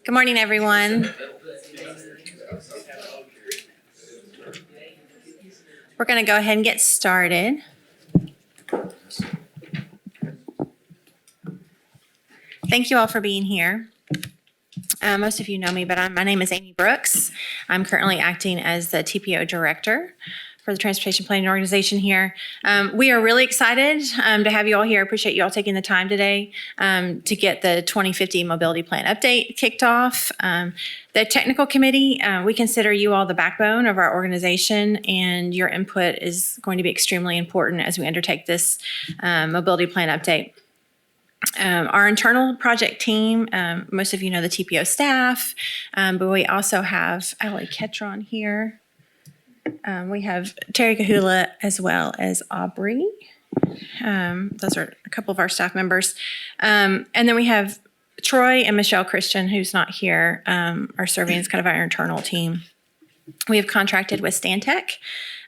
Good morning, everyone. We're going to go ahead and get started. Thank you all for being here. Most of you know me, but my name is Amy Brooks. I'm currently acting as the TPO director for the Transportation Planning Organization here. We are really excited to have you all here. I appreciate you all taking the time today to get the 2050 Mobility Plan update kicked off. The technical committee, we consider you all the backbone of our organization, and your input is going to be extremely important as we undertake this mobility plan update. Our internal project team, most of you know the TPO staff, but we also have Allie Ketron here. We have Terry Kahula as well as Aubrey. Those are a couple of our staff members. And then we have Troy and Michelle Christian, who's not here, are serving as kind of our internal team. We have contracted with Stantec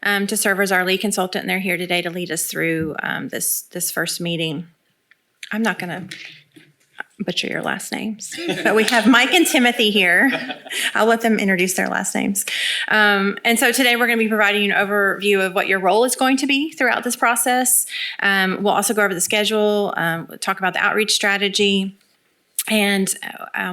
to serve as our lead consultant, and they're here today to lead us through this first meeting. I'm not going to butcher your last names, but we have Mike and Timothy here. I'll let them introduce their last names. And so today we're going to be providing you an overview of what your role is going to be throughout this process. We'll also go over the schedule, talk about the outreach strategy. And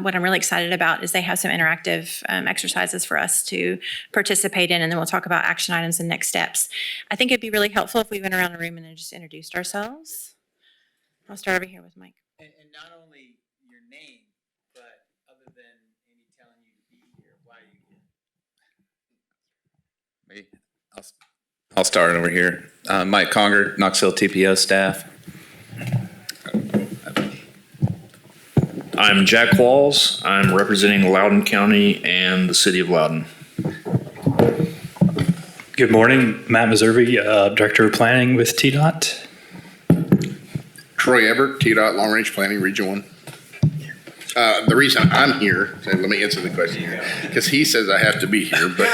what I'm really excited about is they have some interactive exercises for us to participate in, and then we'll talk about action items and next steps. I think it'd be really helpful if we went around the room and then just introduced ourselves. I'll start over here with Mike. And not only your name, but other than Amy telling you to be here, why are you here? Me? I'll start over here. Mike Conger, Knoxville TPO staff. I'm Jack Walls. I'm representing Loudoun County and the city of Loudoun. Good morning, Matt Meservey, Director of Planning with TPOt. Troy Ebert, TPOt Long Range Planning, Region 1. The reason I'm here, so let me answer the question here, because he says I have to be here, but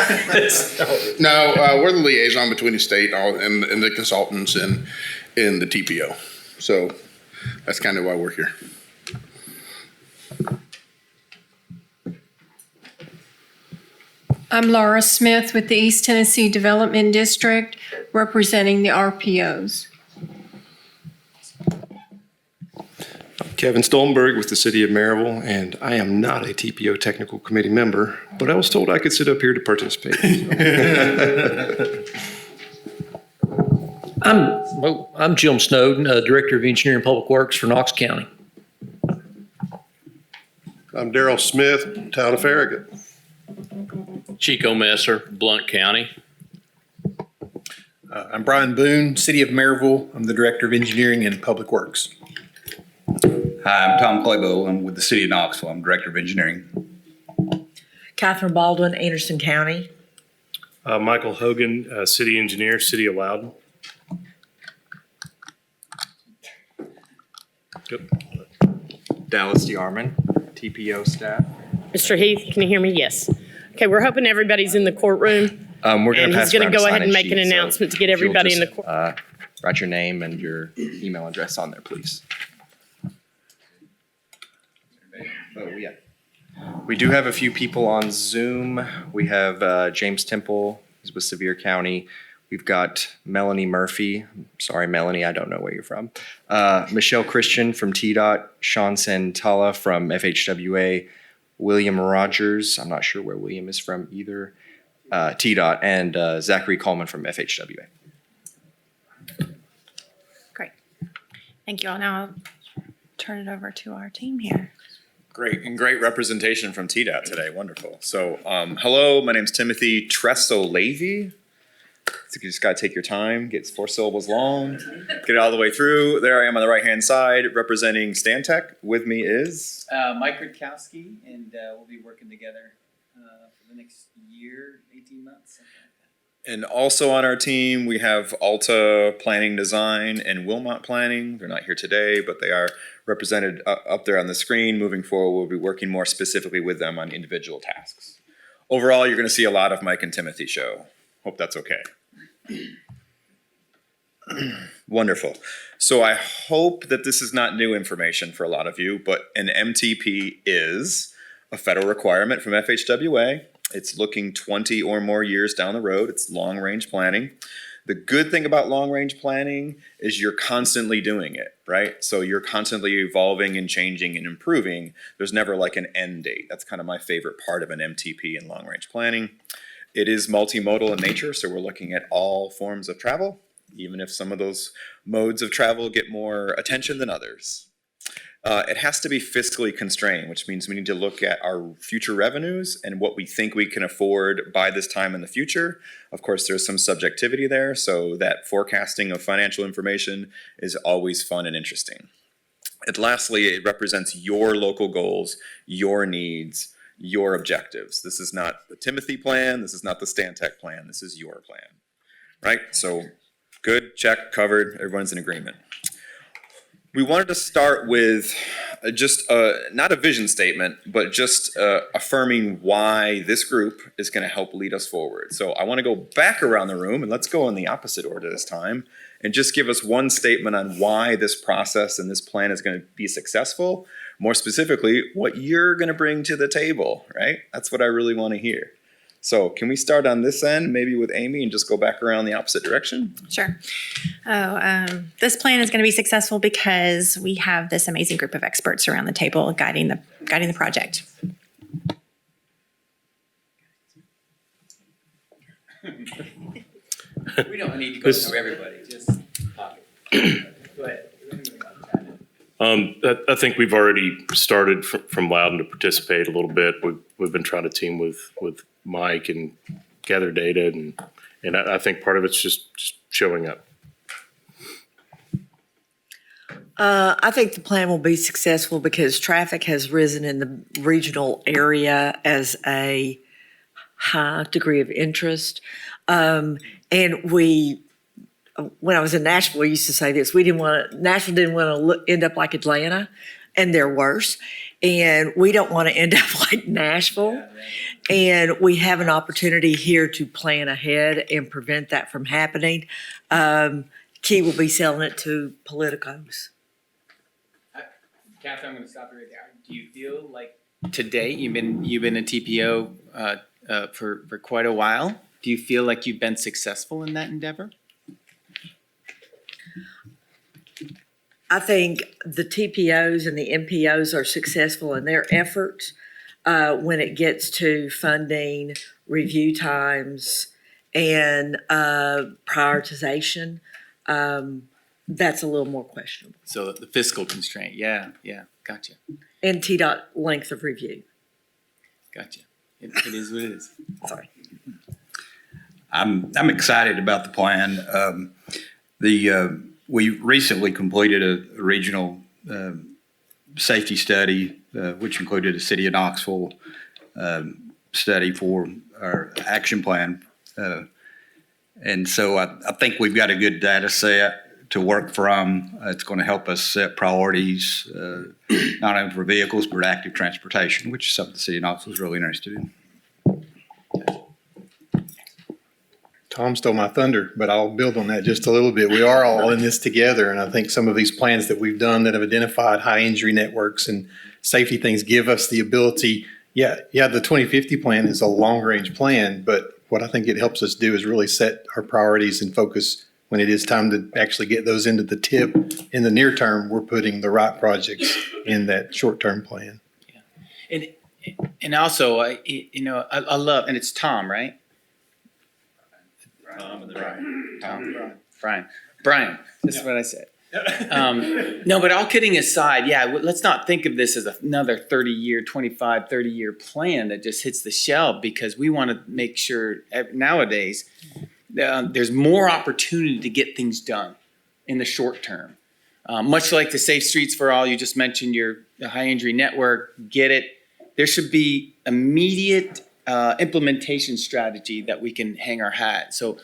no, we're the liaison between the state and the consultants and the TPO. So that's kind of why we're here. I'm Laura Smith with the East Tennessee Development District, representing the RPOs. Kevin Stoltenberg with the City of Maryville, and I am not a TPO Technical Committee member, but I was told I could sit up here to participate. I'm Jim Snowden, Director of Engineering and Public Works for Knox County. I'm Daryl Smith, Town of Farragut. Chico Messer, Blount County. I'm Brian Boone, City of Maryville. I'm the Director of Engineering and Public Works. Hi, I'm Tom Claybo. I'm with the City of Knoxville. I'm Director of Engineering. Catherine Baldwin, Anderson County. Michael Hogan, City Engineer, City of Loudoun. Dallas DeArmond, TPO staff. Mr. Heath, can you hear me? Yes. Okay, we're hoping everybody's in the courtroom. We're going to pass he's going to go ahead and make sheet, an announcement to get everybody in the court. Write your name and your email address on there, please. Oh, yeah. We do have a few people on Zoom. We have James Temple, who's with Sevier County. We've got Melanie Murphy. Sorry, Melanie, I don't know where you're from. Michelle Christian from TDOT. Sean Santala from FHWA. William Rogers. I'm not sure where William is from either. TDOT. And Zachary Coleman from FHWA. Great. Thank you all. Now I'll turn it over to our team here. Great, and great representation from TDOT today. Wonderful. So, hello, my name's Timothy Tresso-Levy. So you just gotta take your time, get 4 syllables long, get it all the way through. There I am on the right-hand side, representing Stantec. With me is? Mike Rutkowski, and we'll be working together for the next year, 18 months. And also on our team, we have Alta Planning Design and Wilmot Planning. They're not here today, but they are represented up there on the screen. Moving forward, we'll be working more specifically with them on individual tasks. Overall, you're going to see a lot of Mike and Timothy show. Hope that's okay. Wonderful. So I hope that this is not new information for a lot of you, but an MTP is a federal requirement from FHWA. It's looking 20 or more years down the road. It's long-range planning. The good thing about long-range planning is you're constantly doing it, right? So you're constantly evolving and changing and improving. There's never like an end date. That's kind of my favorite part of an MTP in long-range planning. It is multimodal in nature, so we're looking at all forms of travel, even if some of those modes of travel get more attention than others. It has to be fiscally constrained, which means we need to look at our future revenues and what we think we can afford by this time in the future. Of course, there's some subjectivity there, so that forecasting of financial information is always fun and interesting. And lastly, it represents your local goals, your needs, your objectives. This is not the Timothy plan, this is not the Stantec plan, this is your plan, right? So good, check, covered, everyone's in agreement. We wanted to start with just not a vision statement, but just affirming why this group is going to help lead us forward. So I want to go back around the room, and let's go in the opposite order this time, and just give us one statement on why this process and this plan is going to be successful. More specifically, what you're going to bring to the table, right? That's what I really want to hear. So can we start on this end, maybe with Amy, and just go back around the opposite direction? Sure. This plan is going to be successful because we have this amazing group of experts around the table guiding the project. We don't need to go through everybody, just talk. Go ahead. I think we've already started from Loudon to participate a little bit. We've been trying to team with Mike and gather data, and I think part of it's just showing up. I think the plan will be successful because traffic has risen in the regional area as a high degree of interest. And when I was in Nashville, we used to say this, Nashville didn't want to end up like Atlanta, and they're worse. And we don't want to end up like Nashville. And we have an opportunity here to plan ahead and prevent that from happening. Key will be selling it to politicos. Catherine, I'm going to stop you right there. Do you feel like to date, you've been a TPO for quite a while? Do you feel like you've been successful in that endeavor? I think the TPOs and the MPOs are successful in their efforts when it gets to funding, review times, and prioritization. That's a little more questionable. So the fiscal constraint, yeah, gotcha. And TDOT length of review. Gotcha. It is what it is. Sorry. I'm excited about the plan. We recently completed a regional safety study, which included a City of Knoxville study for our action plan. And so I think we've got a good data set to work from. It's going to help us set priorities, not only for vehicles, but active transportation, which is something the City of Knoxville is really interested in. Tom stole my thunder, but I'll build on that just a little bit. We are all in this together, and I think some of these plans that we've done that have identified high injury networks and safety things give us the ability. Yeah, the 2050 plan is a long-range plan, but what I think it helps us do is really set our priorities and focus when it is time to actually get those into the tip. In the near term, we're putting the right projects in that short-term plan. Yeah. And also, I love, and it's Tom, right? Brian, this is what I said. No, but all kidding aside, let's not think of this as another 30-year plan that just hits the shelf, because we want to make sure nowadays there's more opportunity to get things done in the short term. Much like the Safe Streets for All, you just mentioned the high injury network, get it. There should be immediate implementation strategy that we can hang our hat. So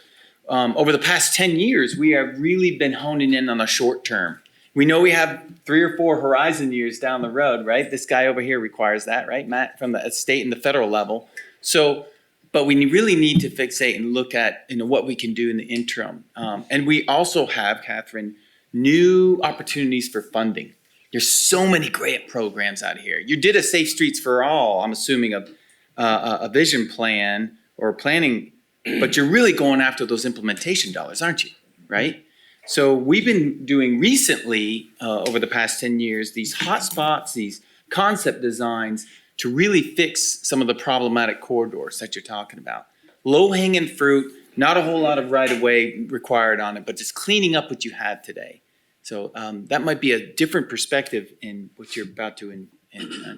over the past 10 years, we have really been honing in on the short term. We know we have 3 or 4 horizon years down the road, right? This guy over here requires that, right, Matt, from the state and the federal level. So, but we really need to fixate and look at what we can do in the interim. And we also have, Catherine, new opportunities for funding. There's so many grant programs out here. You did a Safe Streets for All, I'm assuming a vision plan or planning, but you're really going after those implementation dollars, aren't you? Right? So we've been doing recently, over the past 10 years, these hotspots, these concept designs to really fix some of the problematic corridors that you're talking about. Low-hanging fruit, not a whole lot of right-of-way required on it, but just cleaning up what you have today. So that might be a different perspective in what you're about to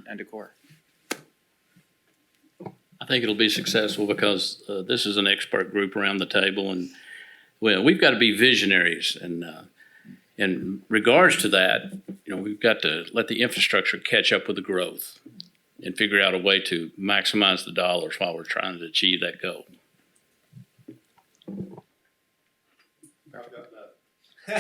undercore. I think it'll be successful because this is an expert group around the table, and well, we've got to be visionaries. And in regards to that, we've got to let the infrastructure catch up with the growth and figure out a way to maximize the dollars while we're trying to achieve that goal. You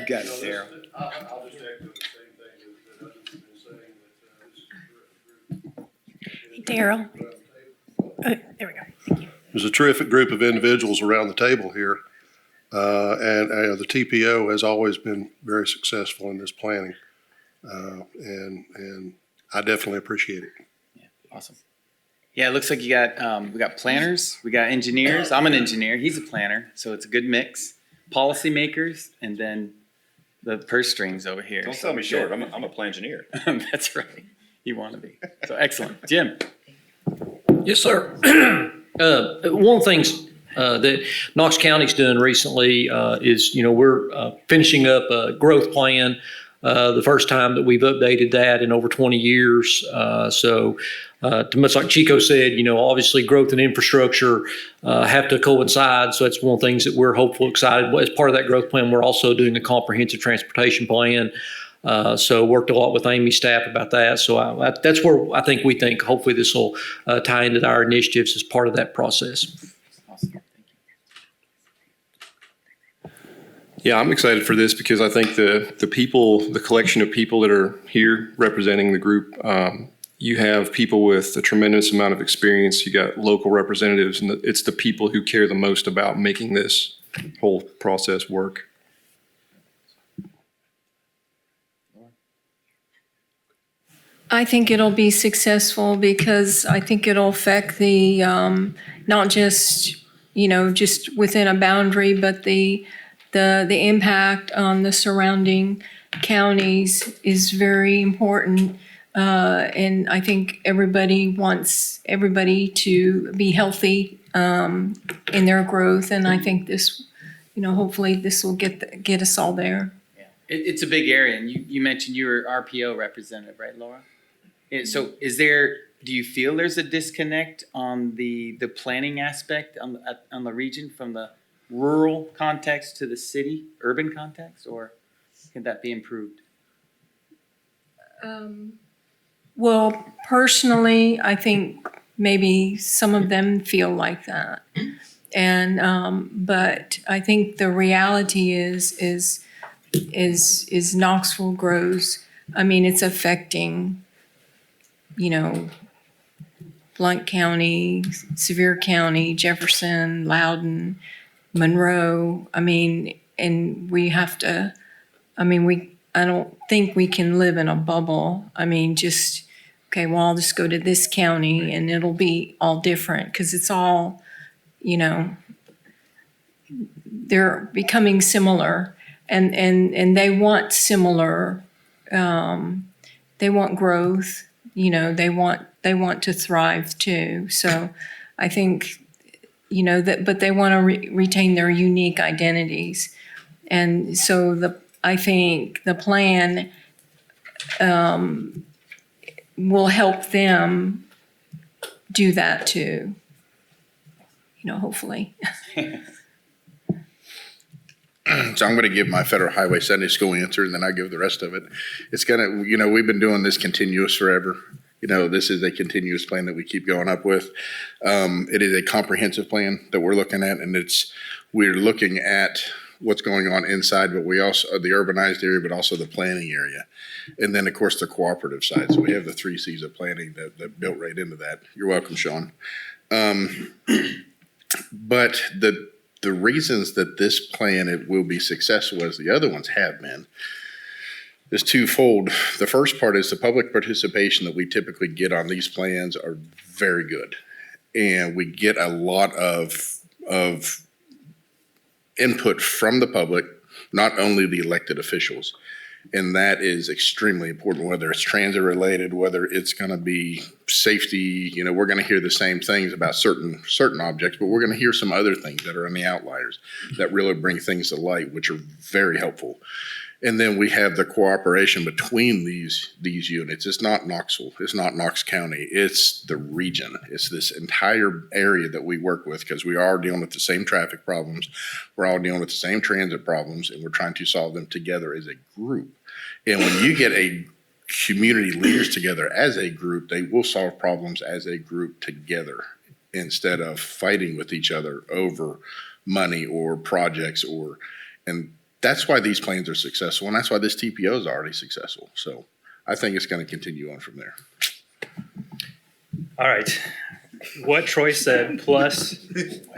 got it, Daryl. I'll just echo the same thing that others have been saying, that this is a terrific group. Daryl. There we go. There's a terrific group of individuals around the table here. And the TPO has always been very successful in this planning. And I definitely appreciate it. Yeah, awesome. Yeah, it looks like you got we got planners, we got engineers. I'm an engineer, he's a planner, so it's a good mix. Policymakers, and then the purse strings over here. Don't sell me short. I'm a plan engineer. That's right. You want to be. So excellent. Jim. Yes, sir. One of the things that Knox County's doing recently is, we're finishing up a growth plan. The first time that we've updated that in over 20 years. So much like Chico said, obviously growth and infrastructure have to coincide. So that's one of the things that we're hopeful, excited. As part of that growth plan, we're also doing a comprehensive transportation plan. So worked a lot with Amy's staff about that. So that's where I think we think hopefully this will tie into our initiatives as part of that process. Awesome. Yeah, I'm excited for this because I think the people, the collection of people that are here representing the group, you have people with a tremendous amount of experience. You got local representatives, and it's the people who care the most about making this whole process work. I think it'll be successful because I think it'll affect the, not just, just within a boundary, but the impact on the surrounding counties is very important. And I think everybody wants everybody to be healthy in their growth. And I think this, hopefully this will get us all there. Yeah. It's a big area. And you mentioned you were RPO representative, right, Laura? So do you feel there's a disconnect on the planning aspect on the region from the rural context to the city, urban context, or can that be improved? Well, personally, I think maybe some of them feel like that. And, but I think the reality is Knoxville grows. I mean, it's affecting, Blount County, Sevier County, Jefferson, Loudoun, Monroe. I mean, and we have to, I don't think we can live in a bubble. I mean, I'll just go to this county and it'll be all different because it's all, they're becoming similar and they want similar, they want growth, they want to thrive too. So I think, but they want to retain their unique identities. And so I think the plan will help them do that too, hopefully. So I'm going to give my Federal Highway Sunday School answer, and then I'll give the rest of it. It's going to, we've been doing this continuous forever. This is a continuous plan that we keep going up with. It is a comprehensive plan that we're looking at, and we're looking at what's going on inside, but we also, the urbanized area, but also the planning area. And then, of course, the cooperative side. So we have the 3 C's of planning that built right into that. You're welcome, Sean. But the the reasons that this plan it will be successful as the other ones have been is twofold. The first part is the public participation that we typically get on these plans are very good. And we get a lot of input from the public, not only the elected officials. And that is extremely important, whether it's transit related, whether it's going to be safety. You know, we're going to hear the same things about certain objects, but we're going to hear some other things that are in the outliers that really bring things to light, which are very helpful. And then we have the cooperation between these units. It's not Knoxville. It's not Knox County. It's the region. It's this entire area that we work with because we are dealing with the same traffic problems. We're all dealing with the same transit problems, and we're trying to solve them together as a group. And when you get a community leaders together as a group, they will solve problems as a group together instead of fighting with each other over money or projects and that's why these plans are successful, and that's why this TPO is already successful. So I think it's going to continue on from there. All right. What Troy said, plus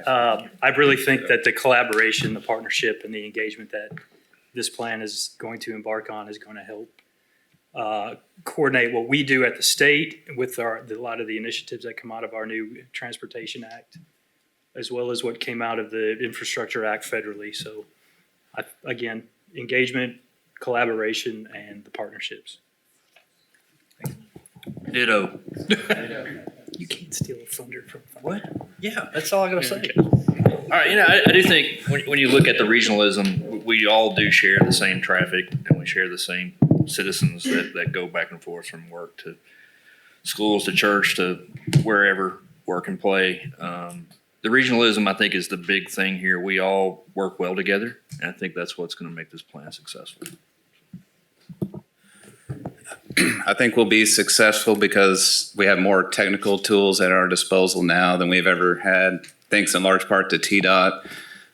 I really think that the collaboration, the partnership, and the engagement that this plan is going to embark on is going to help coordinate what we do at the state with a lot of the initiatives that come out of our new Transportation Act, as well as what came out of the Infrastructure Act federally. So again, engagement, collaboration, and the partnerships. Ditto. You can't steal thunder from What? Yeah, that's all I gotta say. All right, I do think when you look at the regionalism, we all do share the same traffic and we share the same citizens that go back and forth from work to schools to church to wherever, work and play. The regionalism, I think, is the big thing here. We all work well together, and I think that's what's going to make this plan successful. I think we'll be successful because we have more technical tools at our disposal now than we've ever had, thanks in large part to TDOT,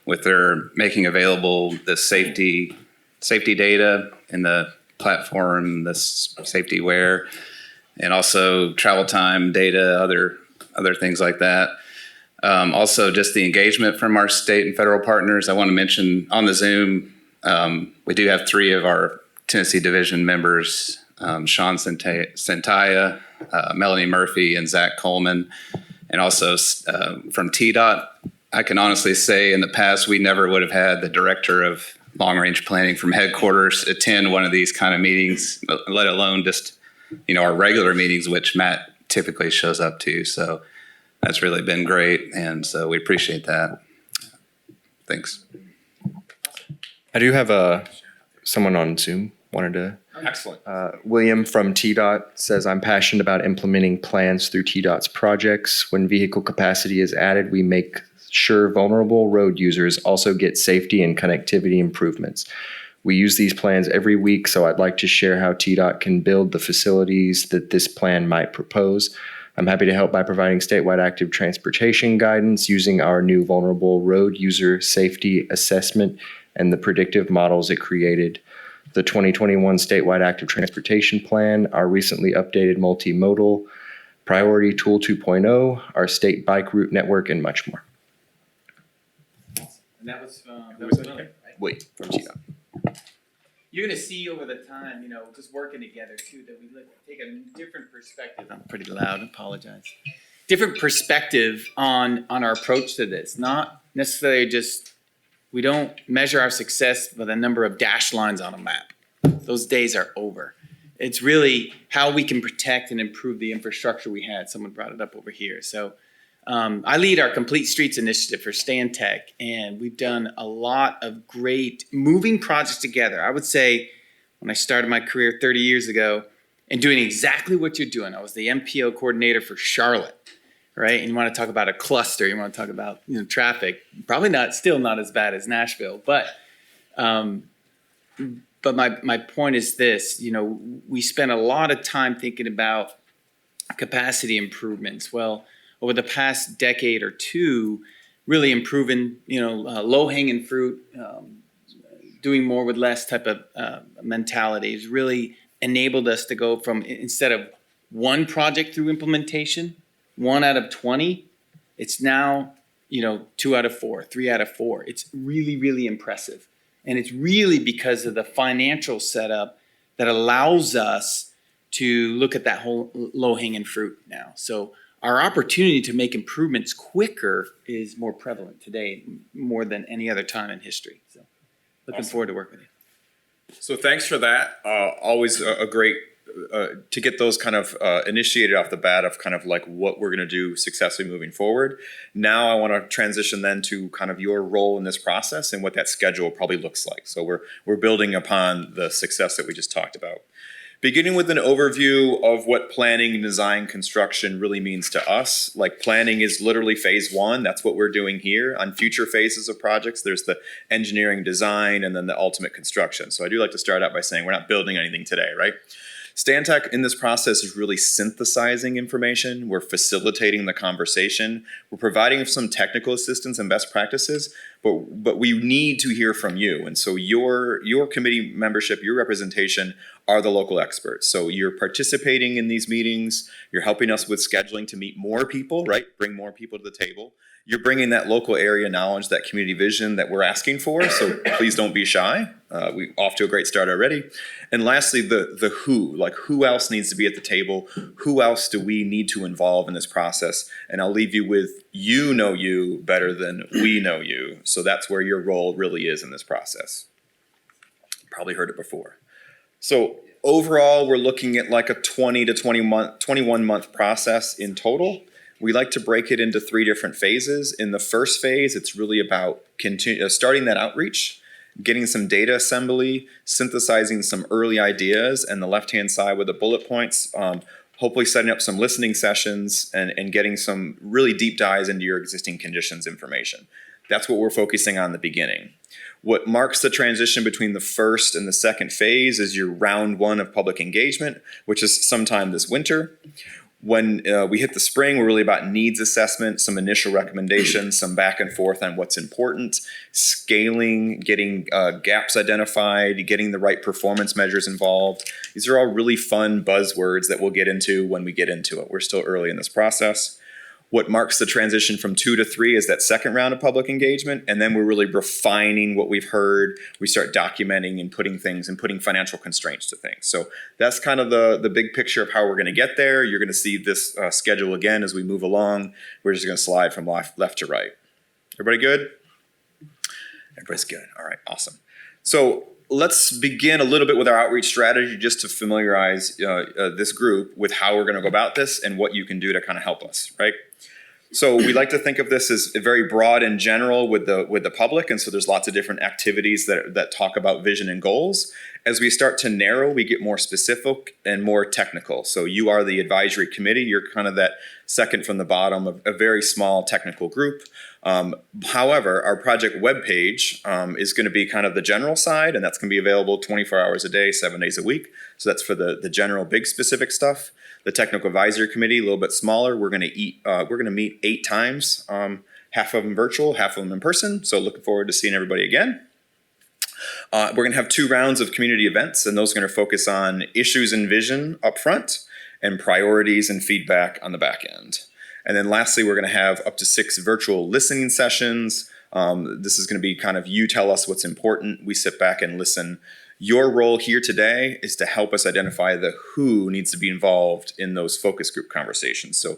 with their making available the safety data in the platform, this safety wear, and also travel time data, other things like that. Also, just the engagement from our state and federal partners. I want to mention on the Zoom, we do have 3 of our Tennessee Division members, Sean Centaya, Melanie Murphy, and Zach Coleman. And also from TDOT, I can honestly say in the past, we never would have had the director of long-range planning from headquarters attend one of these kind of meetings, let alone just, our regular meetings, which Matt typically shows up to. So that's really been great, and so we appreciate that. Thanks. I do have someone on Zoom wanted to. Excellent. William from TDOT says, I'm passionate about implementing plans through TDOT's projects. When vehicle capacity is added, we make sure vulnerable road users also get safety and connectivity improvements. We use these plans every week, so I'd like to share how TDOT can build the facilities that this plan might propose. I'm happy to help by providing statewide active transportation guidance using our new vulnerable road user safety assessment and the predictive models it created. The 2021 statewide active transportation plan, our recently updated multimodal priority tool 2.0, our state bike route network, and much more. And that was William, right? Wait, from TDOT. You're going to see over the time, just working together too, that we take a different perspective. I'm pretty loud, I apologize. Different perspective on our approach to this. Not necessarily we don't measure our success by the number of dashed lines on a map. Those days are over. It's really how we can protect and improve the infrastructure we had. Someone brought it up over here. So I lead our Complete Streets initiative for Stantec, and we've done a lot of great moving projects together. I would say when I started my career 30 years ago and doing exactly what you're doing, I was the MPO coordinator for Charlotte, right? And you want to talk about a cluster, you want to talk about traffic, probably still not as bad as Nashville, but my point is this, we spent a lot of time thinking about capacity improvements. Well, over the past decade or two, really improving, low-hanging fruit, doing more with less type of mentality has really enabled us to go from, instead of one project through implementation, 1 out of 20, it's now, 2 out of 4, 3 out of 4. It's really, really impressive. And it's really because of the financial setup that allows us to look at that whole low-hanging fruit now. So our opportunity to make improvements quicker is more prevalent today, more than any other time in history. So looking forward to working with you. So thanks for that. Always a great to get those kind of initiated off the bat of kind of like what we're going to do successfully moving forward. Now I want to transition then to kind of your role in this process and what that schedule probably looks like. So we're building upon the success that we just talked about. Beginning with an overview of what planning, design, construction really means to us. Like planning is literally phase 1. That's what we're doing here. On future phases of projects, there's the engineering, design, and then the ultimate construction. So I do like to start out by saying we're not building anything today, right? Stantec in this process is really synthesizing information. We're facilitating the conversation. We're providing some technical assistance and best practices, but we need to hear from you. And so your committee membership, your representation are the local experts. So you're participating in these meetings. You're helping us with scheduling to meet more people, right? Bring more people to the table. You're bringing that local area knowledge, that community vision that we're asking for. So please don't be shy. We're off to a great start already. And lastly, the who, like who else needs to be at the table? Who else do we need to involve in this process? And I'll leave you with, you know you better than we know you. So that's where your role really is in this process. Probably heard it before. So overall, we're looking at like a 20 to 21 month process in total. We like to break it into 3 different phases. In the first phase, it's really about starting that outreach, getting some data assembly, synthesizing some early ideas, and the left-hand side with the bullet points, hopefully setting up some listening sessions and getting some really deep dives into your existing conditions information. That's what we're focusing on in the beginning. What marks the transition between the first and the second phase is your round 1 of public engagement, which is sometime this winter. When we hit the spring, we're really about needs assessment, some initial recommendations, some back and forth on what's important, scaling, getting gaps identified, getting the right performance measures involved. These are all really fun buzzwords that we'll get into when we get into it. We're still early in this process. What marks the transition from 2 to 3 is that second round of public engagement, and then we're really refining what we've heard. We start documenting and putting financial constraints to things. So that's kind of the big picture of how we're going to get there. You're going to see this schedule again as we move along. We're just going to slide from left to right. Everybody good? Everybody's good. All right, awesome. So let's begin a little bit with our outreach strategy just to familiarize this group with how we're going to go about this and what you can do to kind of help us, right? So we like to think of this as very broad and general with the public, and so there's lots of different activities that talk about vision and goals. As we start to narrow, we get more specific and more technical. So you are the advisory committee. You're kind of that second from the bottom, a very small technical group. However, our project webpage is going to be kind of the general side, and that's going to be available 24 hours a day, 7 days a week. So that's for the general big specific stuff. The technical advisory committee, a little bit smaller. We're going to meet 8 times, half of them virtual, half of them in person. So looking forward to seeing everybody again. We're going to have 2 rounds of community events, and those are going to focus on issues and vision up front and priorities and feedback on the back end. And then lastly, we're going to have up to 6 virtual listening sessions. This is going to be kind of you tell us what's important. We sit back and listen. Your role here today is to help us identify the who needs to be involved in those focus group conversations. So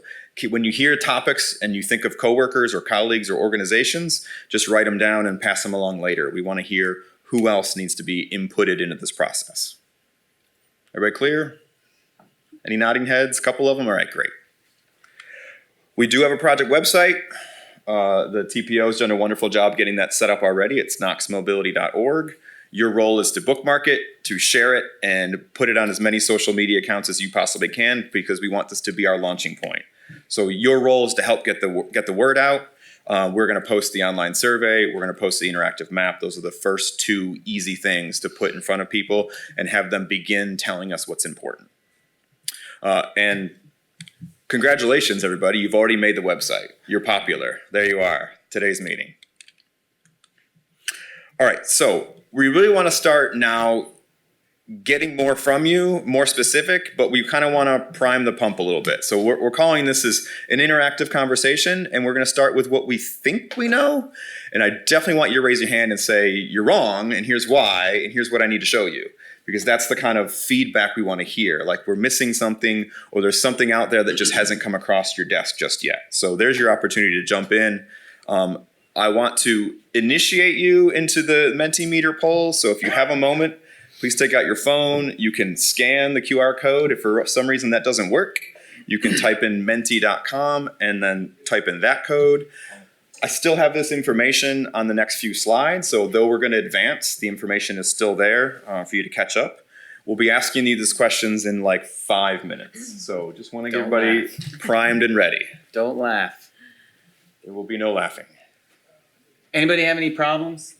when you hear topics and you think of coworkers or colleagues or organizations, just write them down and pass them along later. We want to hear who else needs to be inputted into this process. Everybody clear? Any nodding heads? A couple of them? All right, great. We do have a project website. The TPO has done a wonderful job getting that set up already. It's knoxmobility.org. Your role is to bookmark it, to share it, and put it on as many social media accounts as you possibly can, because we want this to be our launching point. So your role is to help get the word out. We're going to post the online survey. We're going to post the interactive map. Those are the first 2 easy things to put in front of people and have them begin telling us what's important. And congratulations, everybody. You've already made the website. You're popular. There you are. Today's meeting. All right, so we really want to start now getting more from you, more specific, but we kind of want to prime the pump a little bit. So we're calling this as an interactive conversation, and we're going to start with what we think we know. And I definitely want you to raise your hand and say, you're wrong, and here's why, and here's what I need to show you. Because that's the kind of feedback we want to hear. Like we're missing something, or there's something out there that just hasn't come across your desk just yet. So there's your opportunity to jump in. I want to initiate you into the Mentimeter poll. So if you have a moment, please take out your phone. You can scan the QR code. If for some reason that doesn't work, you can type in menti.com and then type in that code. I still have this information on the next few slides. So though we're going to advance, the information is still there for you to catch up. We'll be asking you these questions in like 5 minutes. So just want to get everybody primed and ready. Don't laugh. There will be no laughing. Anybody have any problems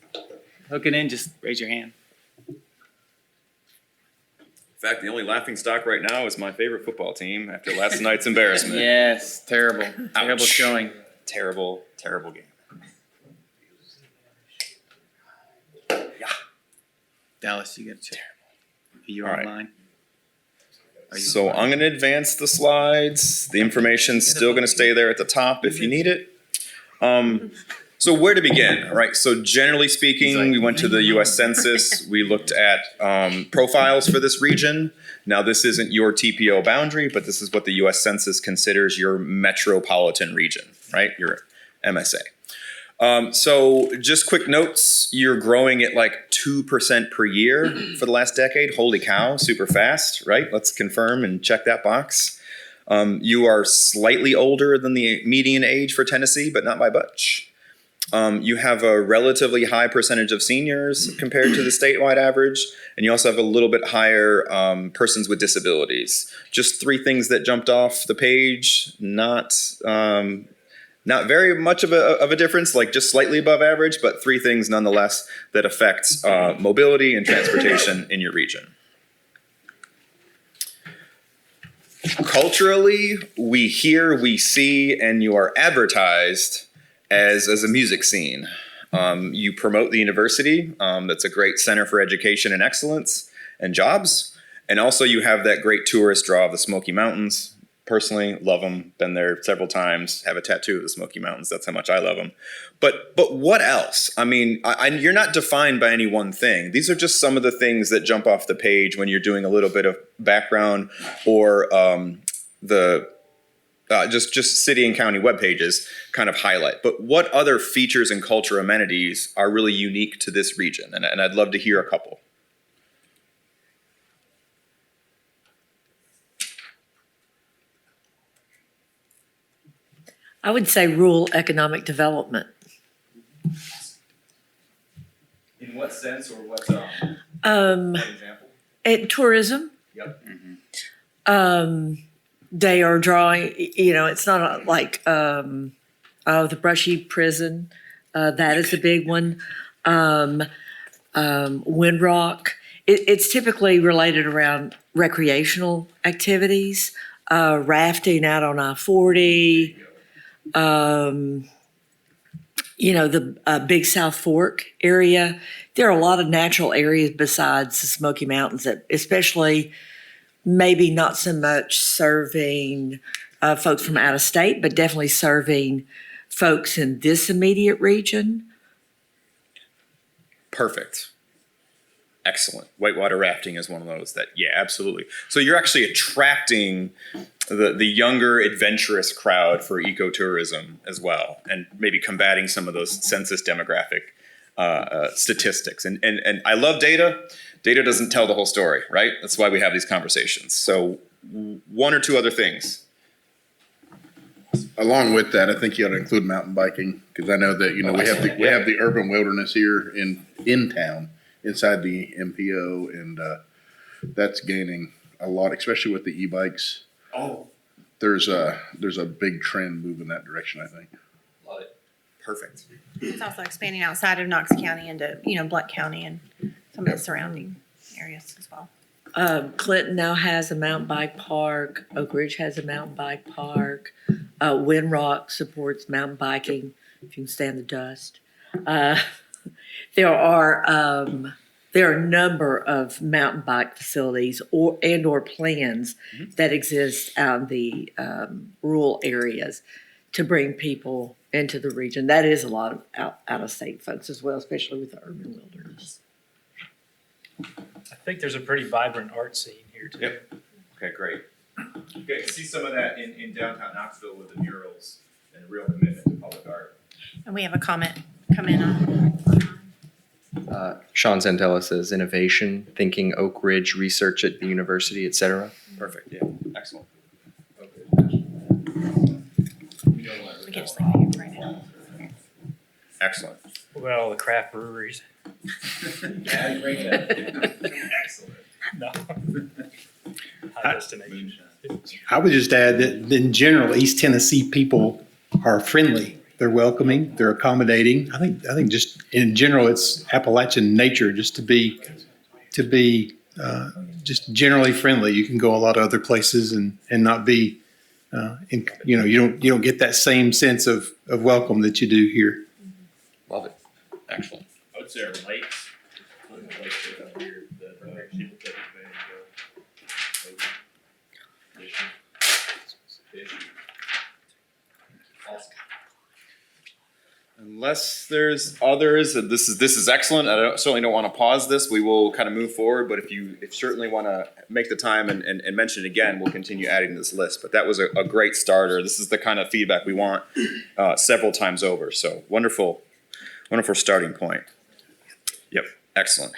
hooking in? Just raise your hand. In fact, the only laughing stock right now is my favorite football team after last night's embarrassment. Yes, terrible. Terrible Ouch. showing. Terrible, terrible game. Dallas, you got to check. Are you All right. online? So I'm going to advance the slides. The information's still going to stay there at the top if you need it. So where to begin, right? So generally speaking, we went to the U.S. Census. We looked at profiles for this region. Now, this isn't your TPO boundary, but this is what the U.S. Census considers your metropolitan region, right? Your MSA. So just quick notes, you're growing at like 2% per year for the last decade. Holy cow, super fast, right? Let's confirm and check that box. You are slightly older than the median age for Tennessee, but not by much. You have a relatively high percentage of seniors compared to the statewide average, and you also have a little bit higher persons with disabilities. Just 3 things that jumped off the page, not very much of a difference, like just slightly above average, but 3 things nonetheless that affect mobility and transportation in your region. Culturally, we hear, we see, and you are advertised as a music scene. You promote the university. That's a great center for education and excellence and jobs. And also you have that great tourist draw of the Smoky Mountains. Personally, love them. Been there several times. Have a tattoo of the Smoky Mountains. That's how much I love them. But what else? I mean, you're not defined by any one thing. These are just some of the things that jump off the page when you're doing a little bit of background or just city and county web pages kind of highlight. But what other features and culture amenities are really unique to this region? And I'd love to hear a couple. I would say rural economic development. In what sense or what example? Tourism. Yep. They are drawing, it's not like, the Brushy Prison. That is a big one. Windrock. It's typically related around recreational activities, rafting out on I-40, the Big South Fork area. There are a lot of natural areas besides the Smoky Mountains that especially maybe not so much serving folks from out of state, but definitely serving folks in this immediate region. Perfect. Excellent. Whitewater rafting is one of those that, yeah, absolutely. So you're actually attracting the younger, adventurous crowd for ecotourism as well, and maybe combating some of those census demographic statistics. And I love data. Data doesn't tell the whole story, right? That's why we have these conversations. So 1 or 2 other things. Along with that, I think you ought to include mountain biking, because I know that, we have the urban wilderness here in town, inside the MPO, and that's gaining a lot, especially with the e-bikes. Oh. There's a big trend moving that direction, I think. Love it. Perfect. It's also expanding outside of Knox County into, Blount County and some of the surrounding areas as well. Clinton now has a mountain bike park. Oak Ridge has a mountain bike park. Windrock supports mountain biking, if you can stand the dust. There are there are a number of mountain bike facilities or plans that exist out in the rural areas to bring people into the region. That is a lot of out of state folks as well, especially with the urban wilderness. I think there's a pretty vibrant art scene here too. Yep. Okay, great. You get to see some of that in downtown Knoxville with the murals and a real commitment to public art. And we have a comment come in on. Sean Zantella says innovation, thinking Oak Ridge, research at the university, et cetera. Perfect, yeah, excellent. We can just leave it right now. Excellent. What about all the craft breweries? Excellent. No. High destination. I would just add that in general, East Tennessee people are friendly. They're welcoming, they're accommodating. I think just in general, it's Appalachian nature just to be just generally friendly. You can go a lot of other places and not be, you don't get that same sense of welcome that you do here. Love it. Excellent. I would say our lakes, up here, that people take advantage of. Unless there's others, this is excellent. I certainly don't want to pause this. We will kind of move forward, but if you certainly want to make the time and mention it again, we'll continue adding to this list. But that was a great starter. This is the kind of feedback we want several times over. So wonderful starting point. Yep, excellent.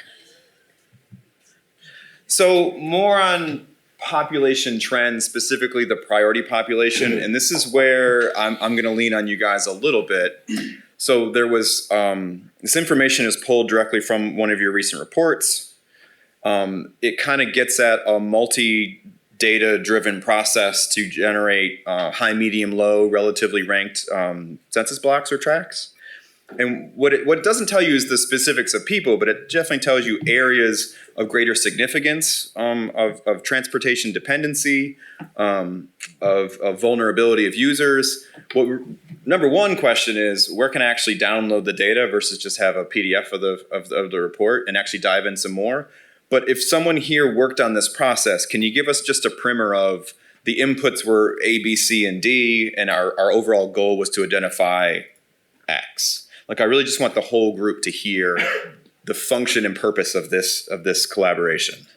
So more on population trends, specifically the priority population, and this is where I'm going to lean on you guys a little bit. So there was, this information is pulled directly from one of your recent reports. It kind of gets at a multi-data driven process to generate high, medium, low, relatively ranked census blocks or tracts. And what it doesn't tell you is the specifics of people, but it definitely tells you areas of greater significance of transportation dependency, of vulnerability of users. Number one question is, where can I actually download the data versus just have a PDF of the report and actually dive in some more? But if someone here worked on this process, can you give us just a primer of the inputs were A, B, C, and D, and our overall goal was to identify X? Like, I really just want the whole group to hear the function and purpose of this collaboration.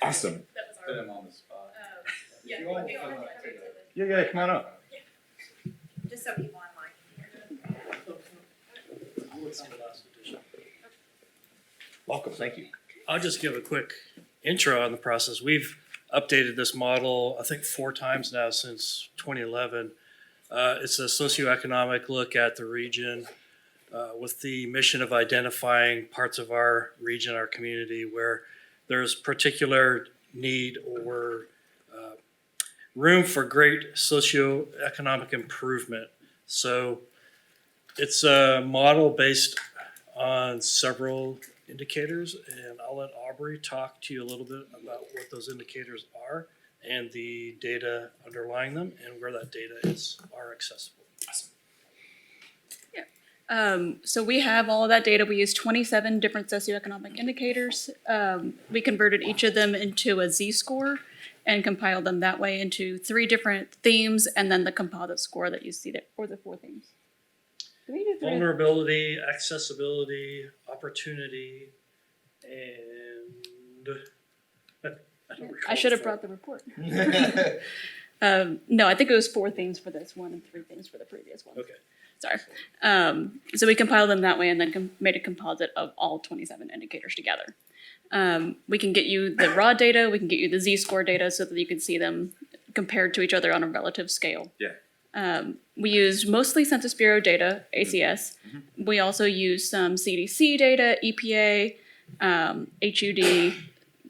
Awesome. Put him on the spot. Yeah, come on up. Just so people online. Welcome, thank you. I'll just give a quick intro on the process. We've updated this model, I think 4 times now since 2011. It's a socioeconomic look at the region with the mission of identifying parts of our region, our community, where there's particular need or room for great socioeconomic improvement. So it's a model based on several indicators, and I'll let Aubrey talk to you a little bit about what those indicators are and the data underlying them and where that data are accessible. So we have all of that data. We use 27 different socioeconomic indicators. We converted each of them into a Z-score and compiled them that way into 3 different themes, and then the composite score that you see there, or the 4 themes. Do we do 3? Vulnerability, accessibility, opportunity, and I should have brought the report. No, I think it was 4 themes for this one and 3 themes for the previous one. Okay. Sorry. So we compiled them that way and then made a composite of all 27 indicators together. We can get you the raw data, we can get you the Z-score data so that you can see them compared to each other on a relative scale. Yeah. We used mostly Census Bureau data, ACS. Mm-hmm. We also used some CDC data, EPA, HUD.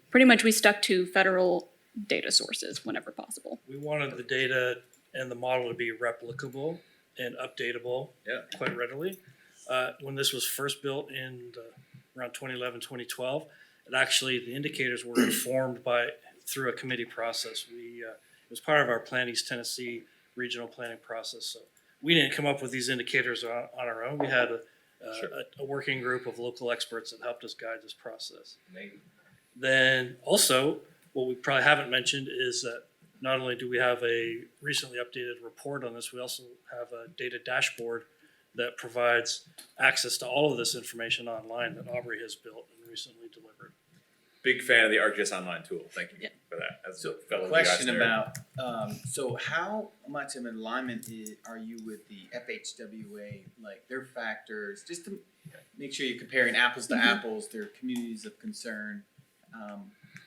Pretty much we stuck to federal data sources whenever possible. We wanted the data and the model to be replicable and updatable quite readily. When this was first built in around 2011, 2012, the indicators were informed through a committee process. It was part of our Plan East Tennessee regional planning process. So we didn't come up with these indicators on our own. We had a working group of local experts that helped us guide this process. Then also, what we probably haven't mentioned is that not only do we have a recently updated report on this, we also have a data dashboard that provides access to all of this information online that Aubrey has built and recently delivered. Big fan of the ArcGIS Online tool. Thank you for that. As a fellow Question GIS nerd. about, so how much of an alignment are you with the FHWA, like their factors, just to make sure you're comparing apples to apples, their communities of concern.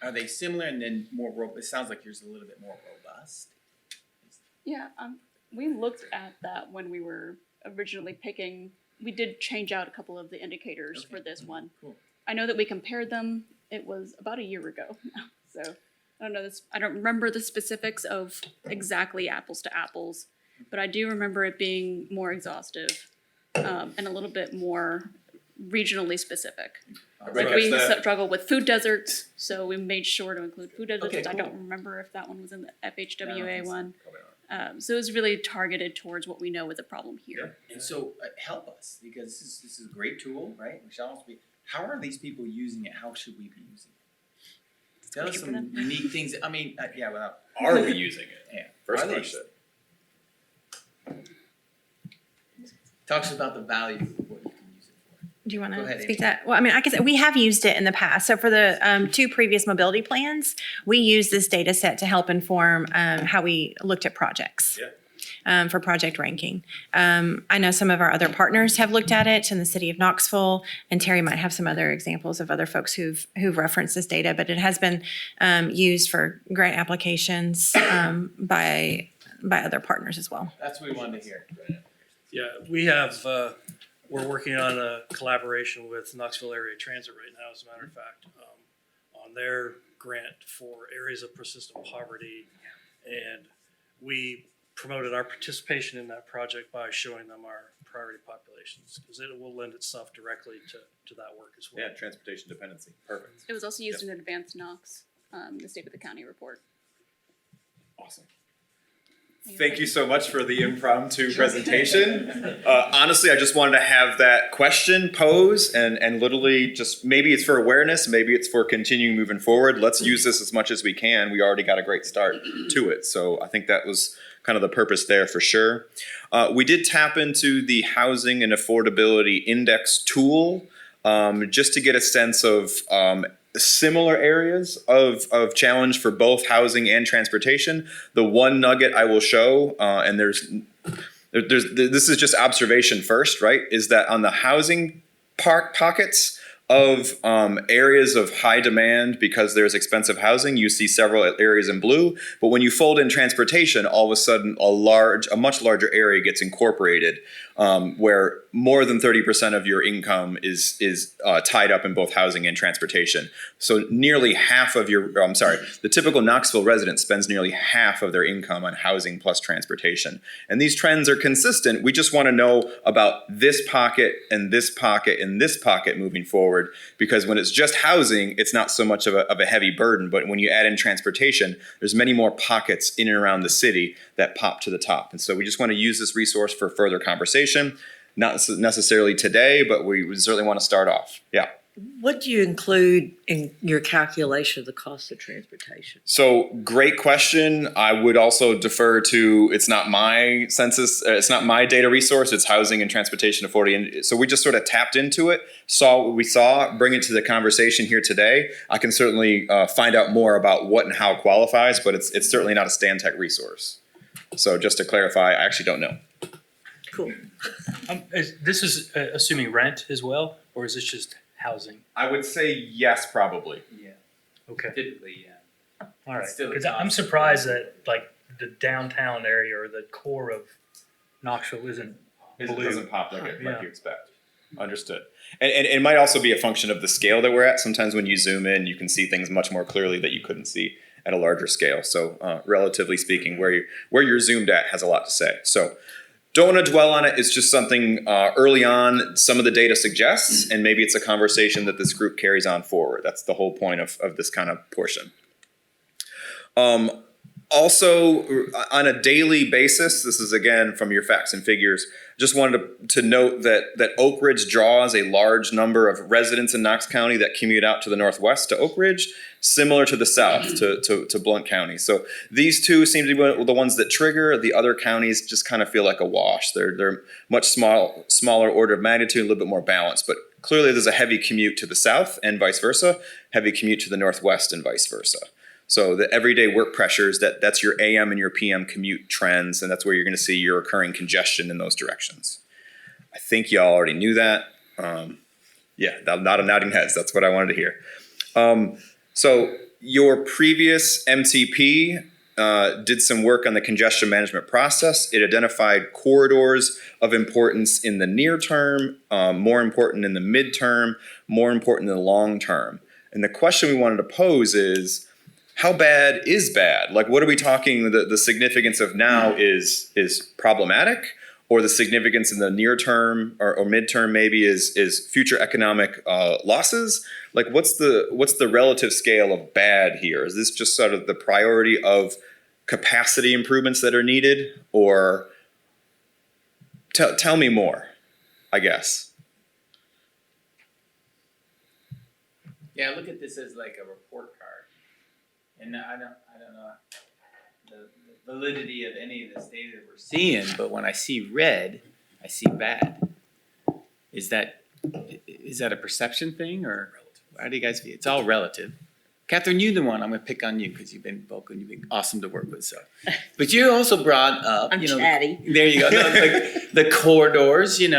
Are they similar and then it sounds like yours is a little bit more robust? Yeah, we looked at that when we were originally picking. We did change out a couple of the indicators for this one. Cool. I know that we compared them. It was about a year ago now, so I don't know this. I don't remember the specifics of exactly apples to apples, but I do remember it being more exhaustive and a little bit more regionally specific. Like we struggle with food deserts, so we made sure to include food deserts. Okay, cool. I don't remember if that one was in the FHWA one. So it was really targeted towards what we know is a problem here. And so help us, because this is a great tool, right? How are these people using it? How should we be using it? Tell us some unique things. I mean, Are we using it? Yeah. First question. Talk to us about the value of what you can use it for. Do you want Go to ahead, speak to that? Well, I mean, I can say we have used it in the past. So for the two previous mobility plans, we used this data set to help inform how we looked at projects. Yeah. For project ranking. I know some of our other partners have looked at it in the city of Knoxville, and Terry might have some other examples of other folks who've referenced this data, but it has been used for grant applications by other partners as well. That's what we wanted to hear. Yeah, we have, we're working on a collaboration with Knoxville Area Transit right now, as a matter of fact, on their grant for areas of persistent poverty. And we promoted our participation in that project by showing them our priority populations, because it will lend itself directly to that work as well. Yeah, transportation dependency. Perfect. It was also used in Advanced Knox, the State of the County report. Awesome. Thank you so much for the impromptu presentation. Honestly, I just wanted to have that question pose and literally just, maybe it's for awareness, maybe it's for continuing moving forward. Let's use this as much as we can. We already got a great start to it. So I think that was kind of the purpose there for sure. We did tap into the Housing and Affordability Index tool just to get a sense of similar areas of challenge for both housing and transportation. The one nugget I will show, and this is just observation first, right, is that on the housing pockets of areas of high demand because there's expensive housing, you see several areas in blue. But when you fold in transportation, all of a sudden a much larger area gets incorporated, where more than 30% of your income is tied up in both housing and transportation. So nearly half of the typical Knoxville resident spends nearly half of their income on housing plus transportation. And these trends are consistent. We just want to know about this pocket and this pocket and this pocket moving forward, because when it's just housing, it's not so much of a heavy burden. But when you add in transportation, there's many more pockets in and around the city that pop to the top. And so we just want to use this resource for further conversation. Not necessarily today, but we certainly want to start off. Yeah. What do you include in your calculation of the cost of transportation? So great question. I would also defer to, it's not my census, it's not my data resource, it's Housing and Transportation Authority. So we just sort of tapped into it, saw what we saw, bring it to the conversation here today. I can certainly find out more about what and how qualifies, but it's certainly not a Stantec resource. So just to clarify, I actually don't know. Cool. This is assuming rent as well, or is this just housing? I would say yes, probably. Yeah. Okay. Typically, yeah. All right. Still 'Cause I'm surprised that like the downtown area or the core of Knoxville isn't It blue. doesn't pop like Yeah. you expect. Understood. And it might also be a function of the scale that we're at. Sometimes when you zoom in, you can see things much more clearly that you couldn't see at a larger scale. So relatively speaking, where you're zoomed at has a lot to say. So don't want to dwell on it. It's just something early on some of the data suggests, and maybe it's a conversation that this group carries on forward. That's the whole point of this kind of portion. Also, on a daily basis, this is again from your facts and figures, just wanted to note that Oak Ridge draws a large number of residents in Knox County that commute out to the northwest to Oak Ridge, similar to the south to Blount County. So these two seem to be the ones that trigger. The other counties just kind of feel like a wash. They're much smaller order of magnitude, a little bit more balanced. But clearly there's a heavy commute to the south and vice versa, heavy commute to the northwest and vice versa. So the everyday work pressures, that's your AM and your PM commute trends, and that's where you're going to see your occurring congestion in those directions. I think y'all already knew that. Yeah, not a nodding heads. That's what I wanted to hear. So your previous MTP did some work on the congestion management process. It identified corridors of importance in the near term, more important in the midterm, more important in the long term. And the question we wanted to pose is, how bad is bad? Like, what are we talking, the significance of now is problematic, or the significance in the near term or midterm maybe is future economic losses? Like, what's the relative scale of bad here? Is this just sort of the priority of capacity improvements that are needed, or tell me more, I guess. Yeah, I look at this as like a report card. And I don't know the validity of any of this data that we're seeing, but when I see red, I see bad. Is that a perception thing, or how do you guys feel? It's all relative. Catherine, you're the one. I'm going to pick on you because you've been vocal and you've been awesome to work with. So, but you also brought up, I'm chatty. there you go, like the corridors, and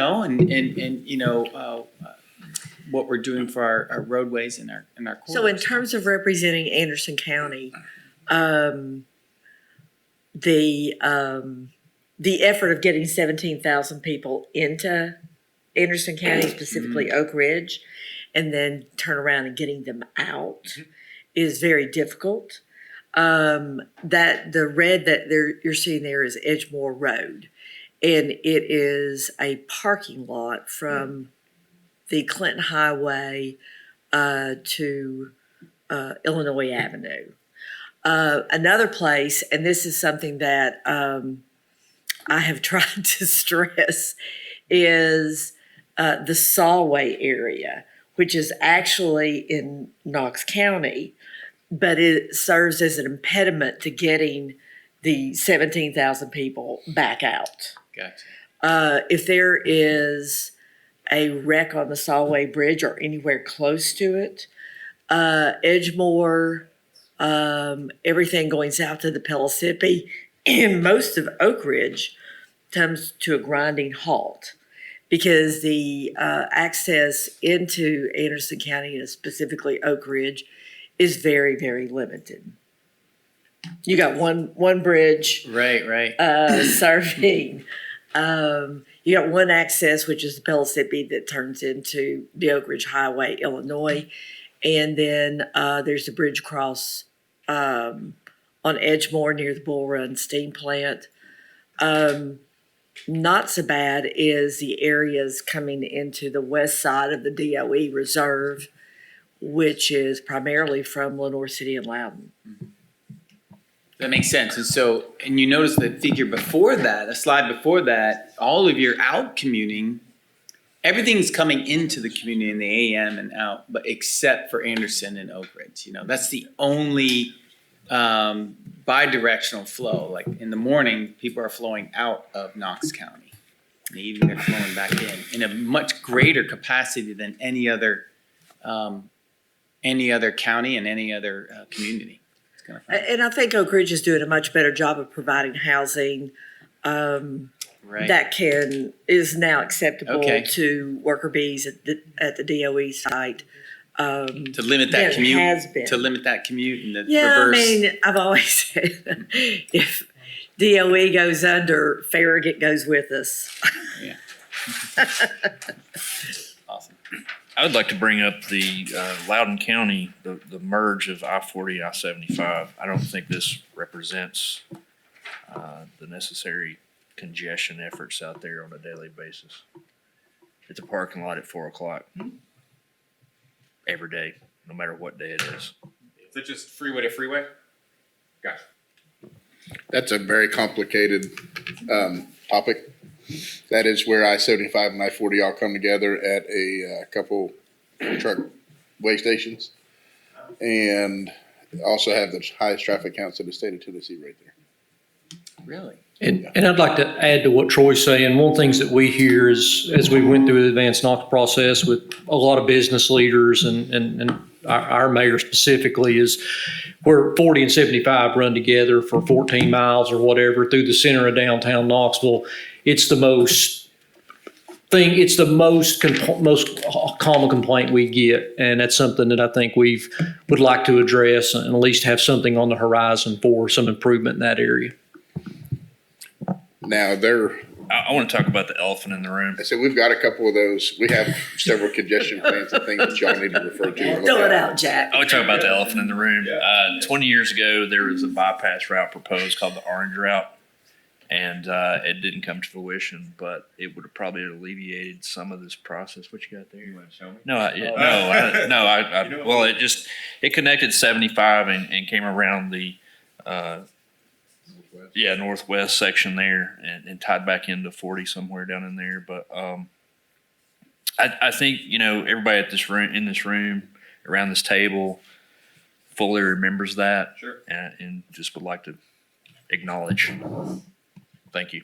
what we're doing for our roadways and our corridors. So in terms of representing Anderson County, the effort of getting 17,000 people into Anderson County, specifically Oak Ridge, and then turn around and getting them out is very difficult. That the red that you're seeing there is Edgemore Road, and it is a parking lot from the Clinton Highway to Illinois Avenue. Another place, and this is something that I have tried to stress, is the Solway area, which is actually in Knox County, but it serves as an impediment to getting the 17,000 people back out. Gotcha. If there is a wreck on the Solway Bridge or anywhere close to it, Edgemore, everything going south to the Pellissippi, and most of Oak Ridge comes to a grinding halt because the access into Anderson County, and specifically Oak Ridge, is very, very limited. You got one bridge, right, serving. You got one access, which is the Pellissippi, that turns into the Oak Ridge Highway, Illinois. And then there's a bridge cross on Edgemore near the Bull Run Steam Plant. Not so bad is the areas coming into the west side of the DOE Reserve, which is primarily from Lenoir City and Loudon. That makes sense. And you notice the figure before that, a slide before that, all of your out commuting, everything's coming into the community in the AM and out, but except for Anderson and Oak Ridge. That's the only bi-directional flow. Like in the morning, people are flowing out of Knox County. In the evening, they're flowing back in a much greater capacity than any other county and any other community. And I think Oak Ridge is doing a much better job of providing housing that is now acceptable to worker bees at the DOE site. To limit that commute. Has been. To limit that commute and the Yeah, reverse. I mean, I've always said if DOE goes under, Farragut goes with us. Yeah. Awesome. I would like to bring up the Loudoun County, the merge of I-40, I-75. I don't think this represents the necessary congestion efforts out there on a daily basis. It's a parking lot at 4 o'clock every day, no matter what day it is. Is it just freeway to freeway? Gotcha. That's a very complicated topic. That is where I-75 and I-40 all come together at a couple truck weigh stations. And also have the highest traffic counts in the state of Tennessee right there. Really? And I'd like to add to what Troy's saying. One of the things that we hear is, as we went through the advanced Knox process with a lot of business leaders and our mayor specifically, is where 40 and 75 run together for 14 miles or whatever through the center of downtown Knoxville. It's the most common complaint we get, and that's something that I think would like to address and at least have something on the horizon for some improvement in that area. Now I want to talk about the elephant in the room. I said, we've got a couple of those. We have several congestion plans and things that y'all need to refer to. Throw it out, Jack. I want to talk about the elephant in the room. 20 years ago, there was a bypass route proposed called the Orange Route, and it didn't come to fruition, but it would have probably alleviated some of this process. What you got there? You want to show me? Well, it connected 75 and came around the northwest section there and tied back into 40 somewhere down in there. But I think, everybody in this room around this table fully remembers that. Sure. And just would like to acknowledge. Thank you.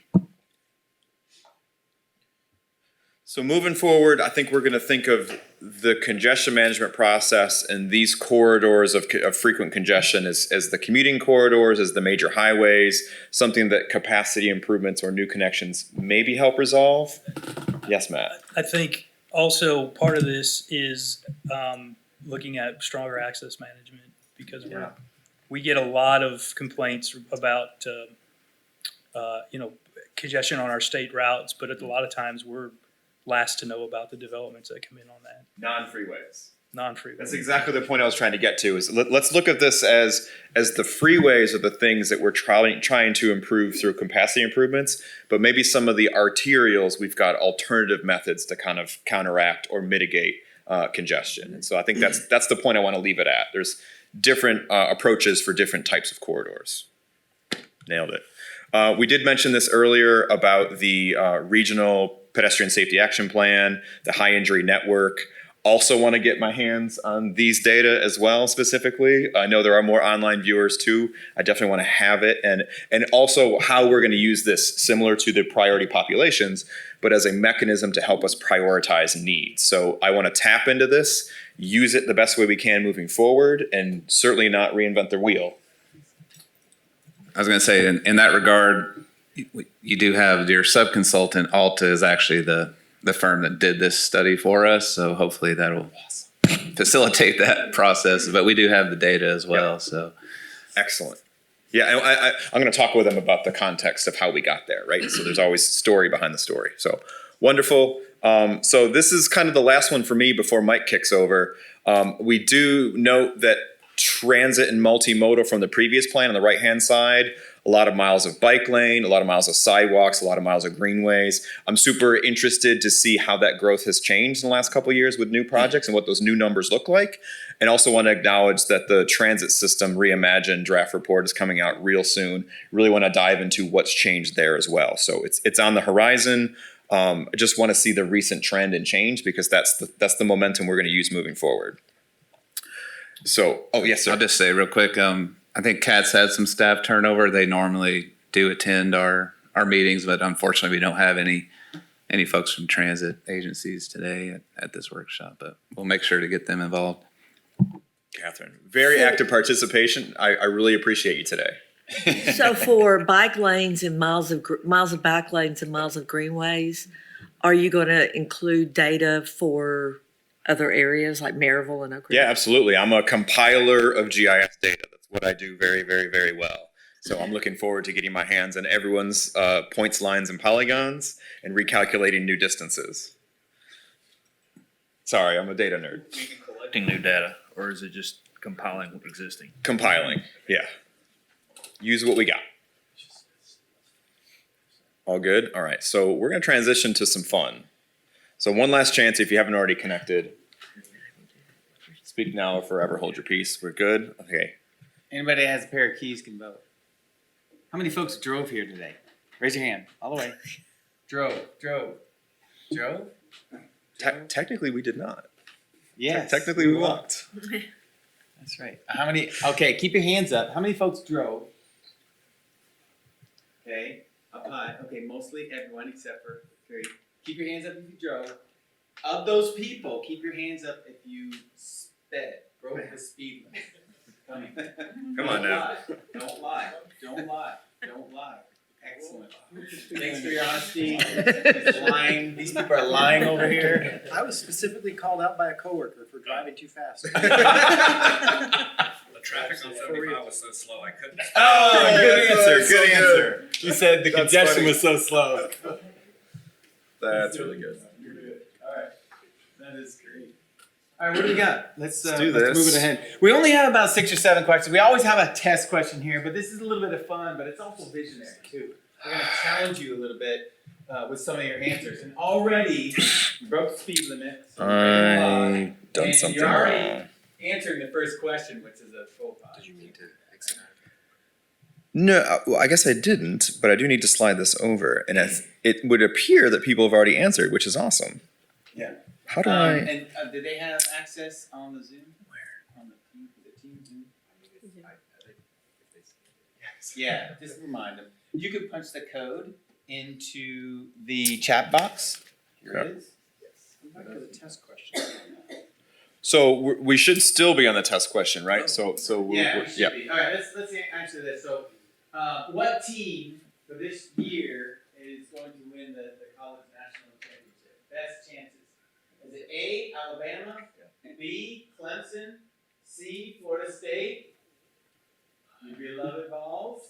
So moving forward, I think we're going to think of the congestion management process and these corridors of frequent congestion as the commuting corridors, as the major highways, something that capacity improvements or new connections maybe help resolve. Yes, Matt. I think also part of this is looking at stronger access management, because we get a lot of complaints about congestion on our state routes, but a lot of times we're last to know about the developments that come in on that. Non-freeways. Non-freeways. That's exactly the point I was trying to get to. Is let's look at this as the freeways are the things that we're trying to improve through capacity improvements, but maybe some of the arterials, we've got alternative methods to kind of counteract or mitigate congestion. And so I think that's the point I want to leave it at. There's different approaches for different types of corridors. Nailed it. We did mention this earlier about the regional pedestrian safety action plan, the high injury network. Also want to get my hands on these data as well specifically. I know there are more online viewers too. I definitely want to have it. And also how we're going to use this similar to the priority populations, but as a mechanism to help us prioritize needs. So I want to tap into this, use it the best way we can moving forward, and certainly not reinvent the wheel. I was going to say, in that regard, you do have your sub-consultant, Alta, is actually the firm that did this study for us. So hopefully that'll facilitate that process. But we do have the data as well. Yep. So excellent. Yeah, I'm going to talk with them about the context of how we got there, right? So there's always a story behind the story. So wonderful. So this is kind of the last one for me before Mike kicks over. We do note that transit and multimodal from the previous plan on the right-hand side, a lot of miles of bike lane, a lot of miles of sidewalks, a lot of miles of greenways. I'm super interested to see how that growth has changed in the last couple of years with new projects and what those new numbers look like. And also want to acknowledge that the transit system reimagined draft report is coming out real soon. Really want to dive into what's changed there as well. So it's on the horizon. I just want to see the recent trend and change, because that's the momentum we're going to use moving forward. So, yes, sir. I'll just say real quick, I think CAT's had some staff turnover. They normally do attend our meetings, but unfortunately we don't have any folks from transit agencies today at this workshop, but we'll make sure to get them involved. Catherine, very active participation. I really appreciate you today. So for bike lanes and miles of bike lanes and miles of greenways, are you going to include data for other areas like Maryville and Oak Ridge? Yeah, absolutely. I'm a compiler of GIS data. That's what I do very, very, very well. So I'm looking forward to getting my hands on everyone's points, lines, and polygons and recalculating new distances. Sorry, I'm a data nerd. Are you collecting new data, or is it just compiling existing? Compiling, yeah. Use what we got. All good? All right, so we're going to transition to some fun. So one last chance, if you haven't already connected. Speak now or forever hold your peace. We're good? Okay. Anybody that has a pair of keys can vote. How many folks drove here today? Raise your hand, all the way. Drove. Technically, we did not. Yes. Technically, we walked. That's right. How many, okay, keep your hands up. How many folks drove? Okay, up high. Okay, mostly everyone except for three. Keep your hands up if you drove. Of those people, keep your hands up if you sped, broke the speed limit. Come on now. Don't lie. Excellent. Thanks for your honesty. Lying. These people are lying over here. I was specifically called out by a coworker for driving too fast. The traffic on 75 was so slow, I couldn't. Oh, good answer. so Good answer. good. You said the That's congestion funny. was so slow. That's really good. You're good. All right. That is great. All right, what do we got? Let's do let's this. move it ahead. We only have about 6 or 7 questions. We always have a test question here, but this is a little bit of fun, but it's also visionary too. We're going to challenge you a little bit with some of your answers. And already you broke the speed limit. So I done and something you're already wrong. answering the first question, which is a full 5. Did you mean to exit? No, well, I guess I didn't, but I do need to slide this over, and it would appear that people have already answered, which is awesome. Yeah. How do I? And did they have access on the Zoom? Where? On the team Zoom? Yeah, just remind them. You can punch the code into the chat box. Here it is. Back to the test question. So we should still be on the test question, right? So Yeah, we should be. All right, let's answer this. So, what team for this year is going to win the college national championship? Best chances. Is it A, Alabama, B, Clemson, C, Florida State, your beloved Vols,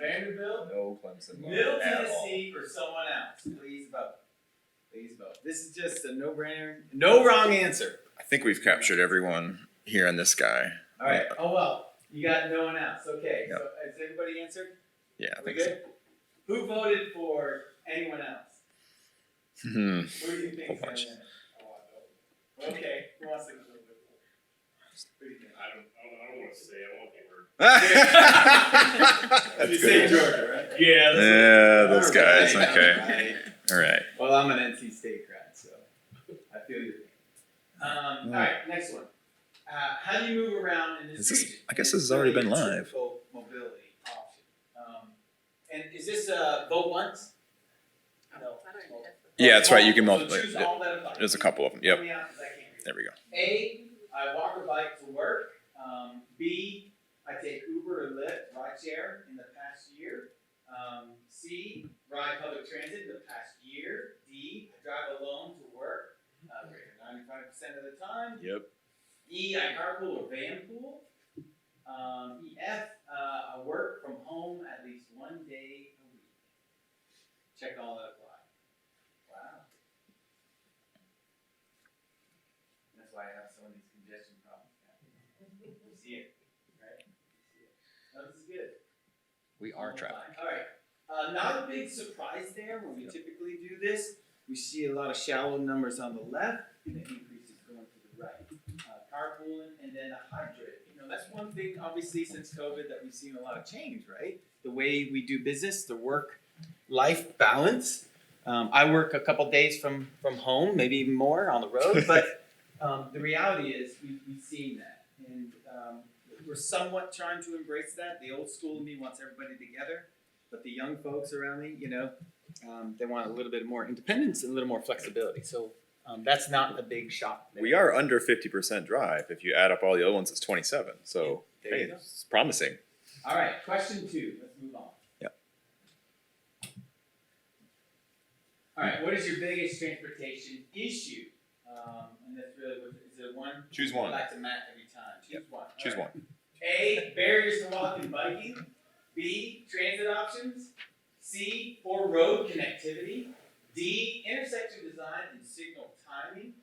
Vanderbilt, No Clemson. Middle Tennessee, or someone else? Please vote. Please vote. This is just a no-brainer. No wrong answer. I think we've captured everyone here on this guy. All right. Oh, well, you got no one else. Okay. Yep. So has everybody answered? Yeah, I We think good? Who voted for anyone else? so. Who do you think Whole is going bunch. to win? Okay. Who wants to go? Who do you think? I don't want to say, I don't want to be heard. You say Georgia, right? Yeah. Yeah, those All guys. right, Okay. all right. All right. Well, I'm an NC State grad, so I feel you. All right, next one. How do you move around in this region? I guess this has already been live. Typical mobility option. And is this vote once? No. Yeah, that's right. You can So multiply. choose all that apply. There's a couple of them. Yep. Help me out 'cause I can't read. There we go. A, I walk or bike to work. B, I take Uber or Lyft, rideshare in the past year. C, ride public transit in the past year. D, I drive alone to work, greater than 95% of the time. Yep. E, I carpool or van pool. F, I work from home at least one day a week. Check all that apply. Wow. That's why I have some of these congestion problems now. You see it, right? You see it. No, this is good. We are traffic. All right. Not a big surprise there when we typically do this. We see a lot of shallow numbers on the left and the increases going to the right. Carpooling and then a hydrate. You know, that's one thing, obviously, since COVID that we've seen a lot of change, right? The way we do business, the work-life balance. I work a couple days from home, maybe even more on the road, but the reality is we've seen that. And we're somewhat trying to embrace that. The old school in me wants everybody together, but the young folks around me, you know, they want a little bit more independence and a little more flexibility. So that's not a big shock there. We are under 50% drive. If you add up all the other ones, it's 27. So There you hey, go. it's promising. All right, question 2. Let's move on. Yep. All right, what is your biggest transportation issue? And that's really what is it one? Choose one. I like to match every time. Choose one. All Choose right. one. A, barriers to walking and biking. B, transit options. C, poor road connectivity. D, intersection design and signal timing.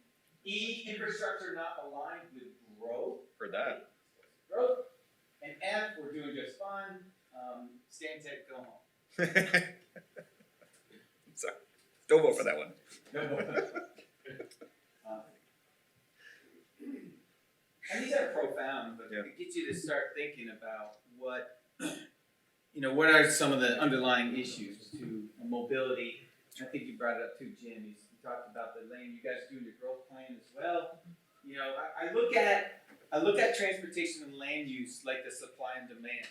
E, infrastructure not aligned with growth. Heard that. Growth. And F, we're doing just fine. Stand tight, go home. Sorry. Don't vote for that one. No more. And these are profound, but it gets you to start thinking about what what are some of the underlying issues to mobility? I think you brought it up too, Jim. You talked about the lane. You guys doing your growth plan as well. I look at transportation and land use like the supply and demand.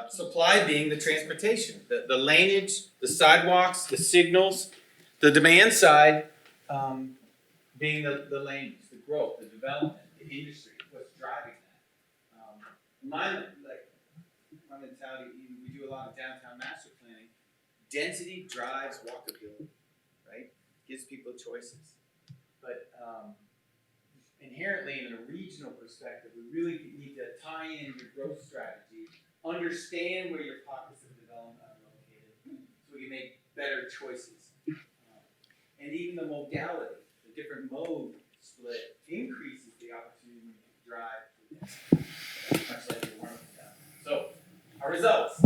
Supply being the transportation, the laneage, the sidewalks, the signals. The demand side being the land use, the growth, the development, the industry, what's driving that. My mentality, we do a lot of downtown master planning. Density drives walkability, right? Gives people choices. But inherently, in a regional perspective, we really need to tie in your growth strategy, understand where your pockets of development are located, so we can make better choices. And even the modality, the different mode split, increases the opportunity to drive through this, much like your wonderful downtown. So, our results.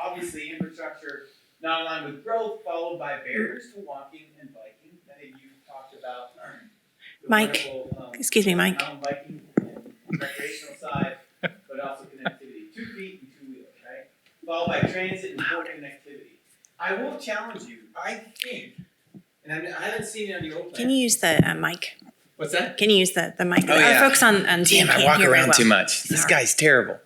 Obviously, infrastructure not aligned with growth, followed by barriers to walking and biking. I think you talked about Mike, excuse me, Mike. Mountain biking and recreational side, but also connectivity. 2 feet and 2 wheels, right? Followed by transit and port connectivity. I will challenge you. I think, and I haven't seen it on your old plan. Can you use the mic? What's that? Can you use the mic? Oh, yeah. Focus on Tim. Damn, I walk around too much. This guy's terrible.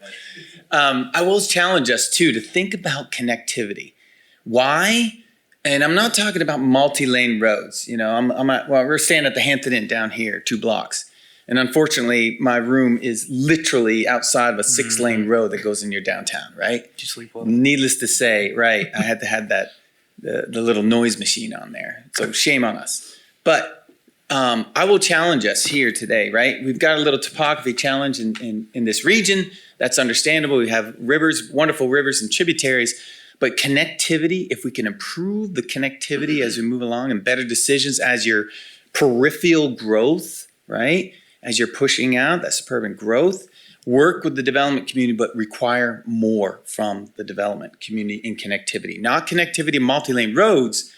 I will challenge us too to think about connectivity. Why? And I'm not talking about multi-lane roads. We're staying at the Hampton Inn down here, 2 blocks. And unfortunately, my room is literally outside of a 6-lane road that goes in your downtown, right? Did you sleep well? Needless to say, right, I had to have the little noise machine on there. So shame on us. But I will challenge us here today, right? We've got a little topography challenge in this region. That's understandable. We have rivers, wonderful rivers and tributaries. But connectivity, if we can improve the connectivity as we move along and better decisions as your peripheral growth, right? As you're pushing out that suburban growth, work with the development community, but require more from the development community in connectivity. Not connectivity in multi-lane roads,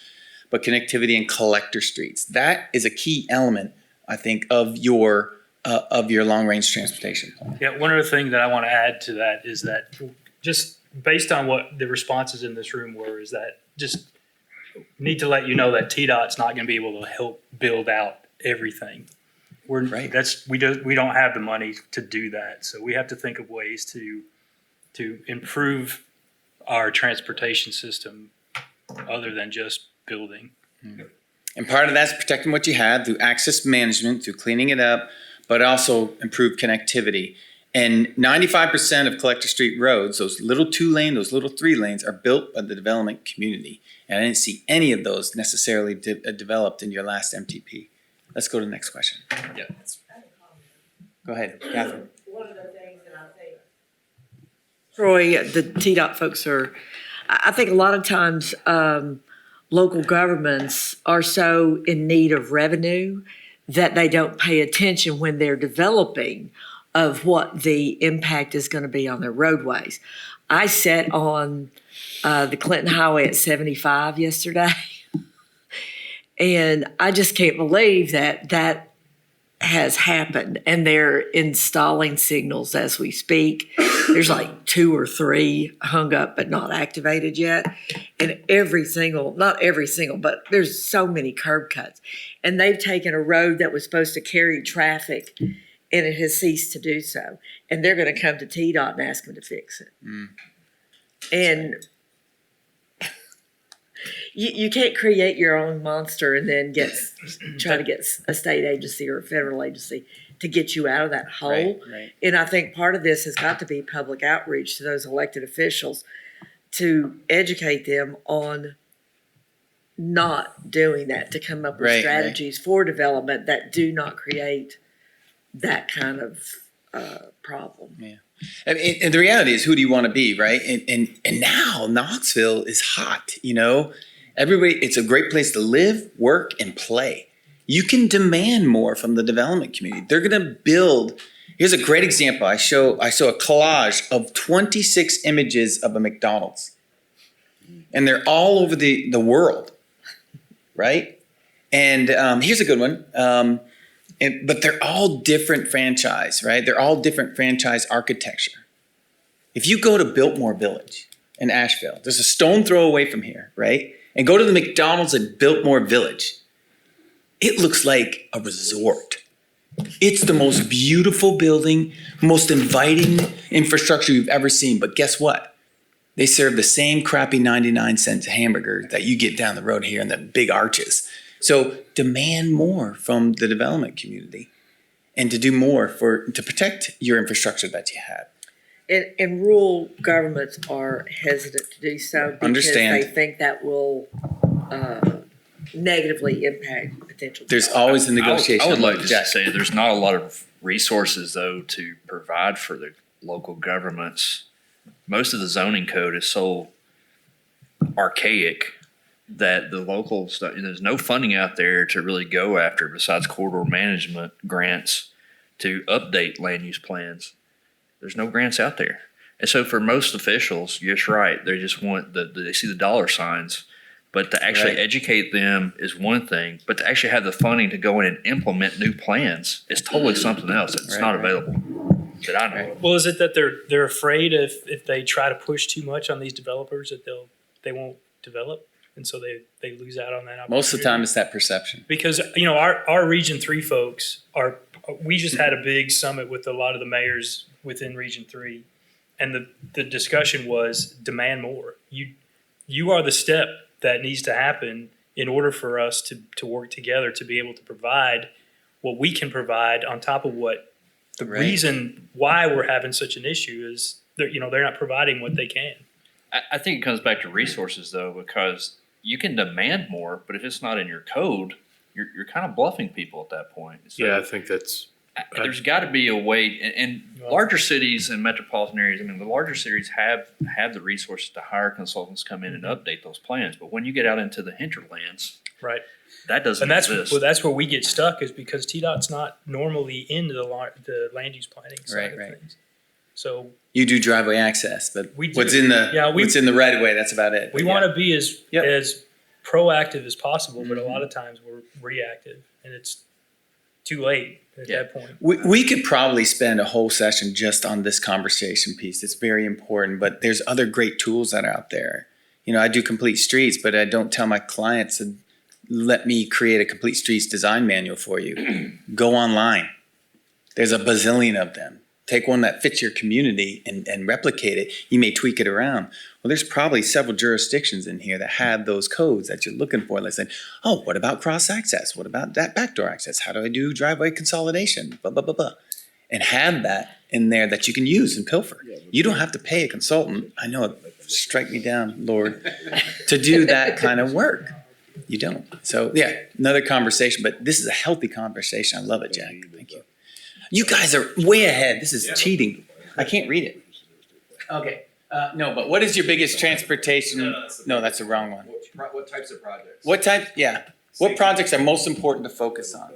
but connectivity in collector streets. That is a key element, I think, of your long-range transportation plan. Yeah, one other thing that I want to add to that is that just based on what the responses in this room were, is that just need to let you know that TDOT's not going to be able to help build out everything. We don't have the money to do that, so we have to think of ways to improve our transportation system other than just building. And part of that's protecting what you have through access management, through cleaning it up, but also improve connectivity. And 95% of collector street roads, those little 2-lane, those little 3 lanes, are built by the development community. And I didn't see any of those necessarily developed in your last MTP. Let's go to the next question. Yeah. Go ahead, Catherine. One of the things that I think, Troy, the TDOT folks I think a lot of times local governments are so in need of revenue that they don't pay attention when they're developing of what the impact is going to be on their roadways. I sat on the Clinton Highway at 75 yesterday, and I just can't believe that has happened. And they're installing signals as we speak. There's like 2 or 3 hung up but not activated yet. And not every single, but there's so many curb cuts. And they've taken a road that was supposed to carry traffic, and it has ceased to do so. And they're going to come to TDOT and ask them to fix it. And you can't create your own monster and then try to get a state agency or a federal agency to get you out of that hole. Right. And I think part of this has got to be public outreach to those elected officials to educate them on not doing that, to come up with strategies for development that do not create that kind of problem. Yeah. And the reality is, who do you want to be, right? And now Knoxville is hot, Everybody, it's a great place to live, work, and play. You can demand more from the development community. They're going to build. Here's a great example. I show a collage of 26 images of a McDonald's, and they're all over the world, right? And here's a good one. But they're all different franchise, right? They're all different franchise architecture. If you go to Biltmore Village, in Asheville. There's a stone throw away from here, right? And go to the McDonald's at Biltmore Village. It looks like a resort. It's the most beautiful building, most inviting infrastructure you've ever seen. But guess what? They serve the same crappy 99-cent hamburger that you get down the road here in the big arches. So demand more from the development community and to do more to protect your infrastructure that you have. And rural governments are hesitant to do so because Understand. they think that will negatively impact potential. There's always a negotiation. I would like to say there's not a lot of resources though to provide for the local governments. Most of the zoning code is so archaic that the locals, there's no funding out there to really go after besides corridor management grants to update land use plans. There's no grants out there. And so for most officials, you're just right. They just want they see the dollar signs, but to actually educate them is one thing, but to actually have the funding to go in and implement new plans is totally something else. It's not available that I know of. Well, is it that they're afraid if they try to push too much on these developers that they won't develop, and so they lose out on that opportunity? Most of the time it's that perception. Because our Region 3 folks we just had a big summit with a lot of the mayors within Region 3, and the discussion was demand more. You are the step that needs to happen in order for us to work together to be able to provide what we can provide on top of what the reason why we're having such an issue is they're not providing what they can. I think it comes back to resources though, because you can demand more, but if it's not in your code, you're kind of bluffing people at that point. So Yeah, I think that's. there's got to be a way, and larger cities and metropolitan areas. I mean, the larger cities have the resources to hire consultants come in and update those plans. But when you get out into the hinterlands, right, that doesn't exist. Well, that's where we get stuck is because TDOT's not normally into the land use planning side of things. So you do driveway access, but we do. what's in the right of way, that's about it. We want to be as proactive as possible, but a lot of times we're reactive, and it's too late at that point. We could probably spend a whole session just on this conversation piece. It's very important, but there's other great tools that are out there. I do complete streets, but I don't tell my clients to let me create a complete streets design manual for you. Go online. There's a bazillion of them. Take one that fits your community and replicate it. You may tweak it around. Well, there's probably several jurisdictions in here that have those codes that you're looking for. Like saying, oh, what about cross access? What about that backdoor access? How do I do driveway consolidation? Blah, blah, blah, blah. And have that in there that you can use and pilfer. You don't have to pay a consultant. I know, strike me down, Lord, to do that kind of work. You don't. So yeah, another conversation, but this is a healthy conversation. I love it, Jack. Thank you. You guys are way ahead. This is cheating. I can't read it. Okay. No, but what is your biggest transportation? No, that's the wrong one. What types of projects? What type? Yeah. What projects are most important to focus on?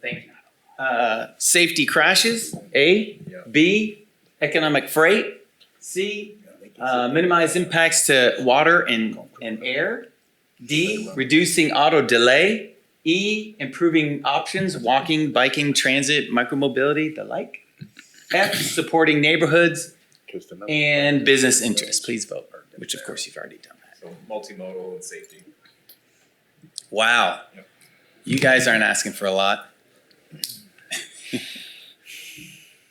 Thank you. Safety crashes. A. B. Economic freight. C. Minimize impacts to water and air. D. Reducing auto delay. E, improving options, walking, biking, transit, micromobility, the like. F, supporting neighborhoods and business interests. Please vote, which of course you've already done that. So multimodal and safety. Wow. Yep. You guys aren't asking for a lot. There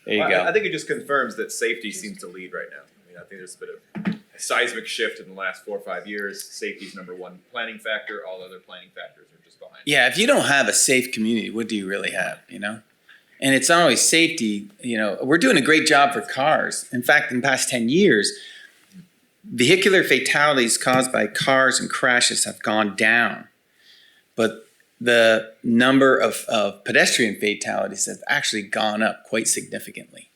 you go. I think it just confirms that safety seems to lead right now. I mean, I think there's a bit of a seismic shift in the last 4 or 5 years. Safety is number one planning factor. All other planning factors are just behind. Yeah, if you don't have a safe community, what do you really have, And it's not always safety, we're doing a great job for cars. In fact, in the past 10 years, vehicular fatalities caused by cars and crashes have gone down. But the number of pedestrian fatalities have actually gone up quite significantly.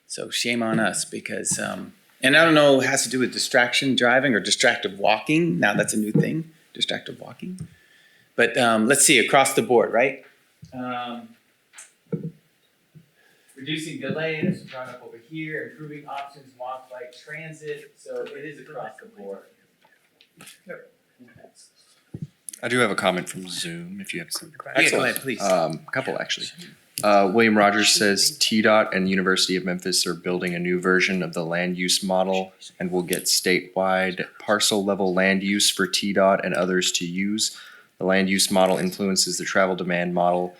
So shame on us because, and I don't know, it has to do with distraction driving or distracted walking. Now that's a new thing, distracted walking. But let's see, across the board, right? Reducing delay, that's drawn up over here, improving options, walk, bike, transit. So it is across the board. I do have a comment from Zoom if you have some. Excellent, please. A couple actually. William Rogers says TDOT and University of Memphis are building a new version of the land use model and will get statewide parcel level land use for TDOT and others to use. The land use model influences the travel demand model,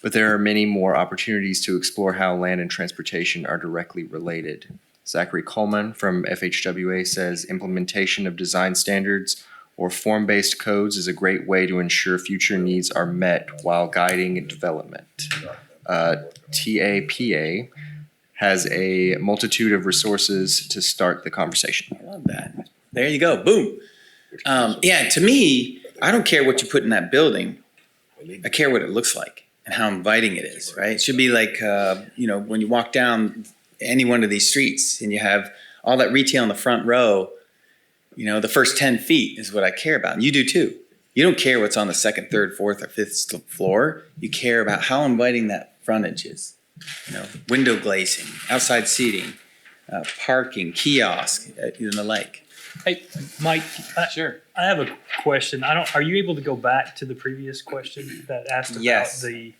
but there are many more opportunities to explore how land and transportation are directly related. Zachary Coleman from FHWA says implementation of design standards or form-based codes is a great way to ensure future needs are met while guiding development. TAPA has a multitude of resources to start the conversation. I love that. There you go. Boom. Yeah, to me, I don't care what you put in that building. I care what it looks like and how inviting it is, right? It should be like, when you walk down any one of these streets and you have all that retail in the front row, the first 10 feet is what I care about. And you do too. You don't care what's on the second, third, fourth, or fifth floor. You care about how inviting that frontage is. Window glazing, outside seating, parking, kiosk, and the like. Hey, Mike. Sure. I have a question. Are you able to go back to the previous question that asked about Yes. the,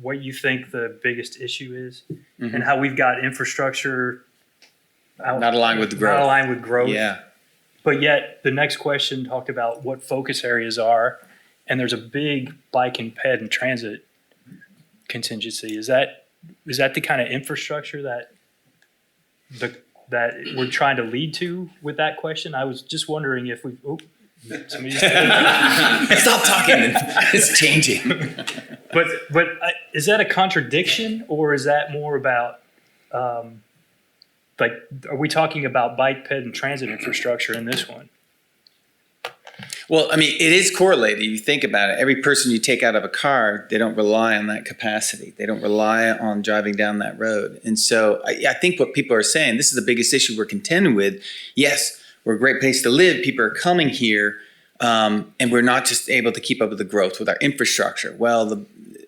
what you think the biggest issue is, and how we've got infrastructure Not aligned with the growth. Not aligned with growth. Yeah. But yet the next question talked about what focus areas are, and there's a big bike and ped and transit contingency. Is that the kind of infrastructure that we're trying to lead to with that question? I was just wondering if we. Somebody just Stop talking. It's changing. But is that a contradiction, or is that more about? Are we talking about bike, ped, and transit infrastructure in this one? Well, it is correlated. You think about it. Every person you take out of a car, they don't rely on that capacity. They don't rely on driving down that road. And so I think what people are saying, this is the biggest issue we're contending with. Yes, we're a great place to live. People are coming here, and we're not just able to keep up with the growth with our infrastructure. Well,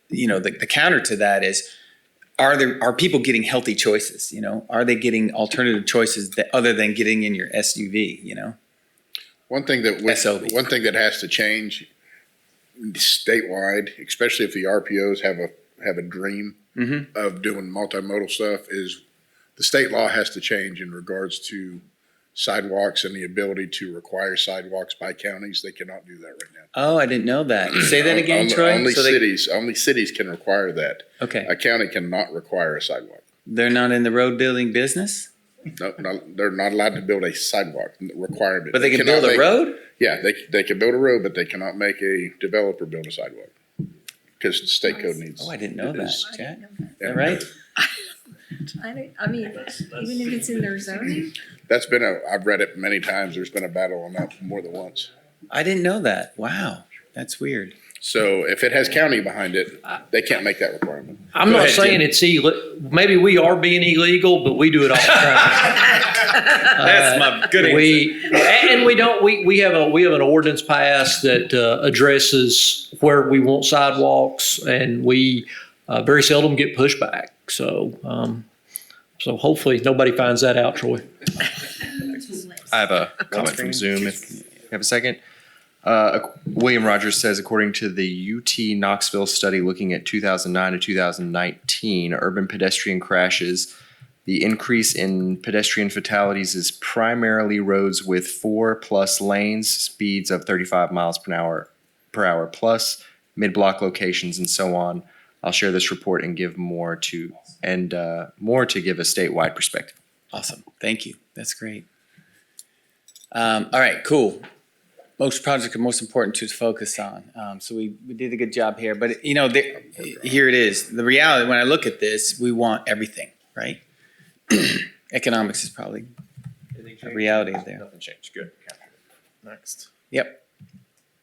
the counter to that is, are people getting healthy choices? Are they getting alternative choices other than getting in your SUV? One thing that has to change statewide, especially if the RPOs have a dream of doing multimodal stuff, is the state law has to change in regards to sidewalks and the ability to require sidewalks by counties. They cannot do that right now. Oh, I didn't know that. Say that again, Troy. Only cities can require that. Okay. A county cannot require a sidewalk. They're not in the road building business? No, they're not allowed to build a sidewalk requirement. But they can build a road? Yeah, they can build a road, but they cannot make a developer build a sidewalk because the state code needs. Oh, I didn't know that, Jack. Is Yeah. that right? Even if it's in their zoning? I've read it many times. There's been a battle on that more than once. I didn't know that. Wow. That's weird. So if it has county behind it, they can't make that requirement. I'm not saying it's maybe we are being illegal, but we do it all the time. That's my good answer. We have an ordinance passed that addresses where we want sidewalks, and we very seldom get pushback. So hopefully nobody finds that out, Troy. I have a comment from Zoom if you have a second. William Rogers says, according to the UT Knoxville study looking at 2009 to 2019 urban pedestrian crashes, the increase in pedestrian fatalities is primarily roads with 4+ lanes, speeds of 35 miles per hour plus, mid-block locations, and so on. I'll share this report and give more to give a statewide perspective. Awesome. Thank you. That's great. All right, cool. Most projects are most important to focus on. So we did a good job here. But, here it is. The reality, when I look at this, we want everything, right? Economics is probably a reality there. Nothing changed. Good. Next. Yep.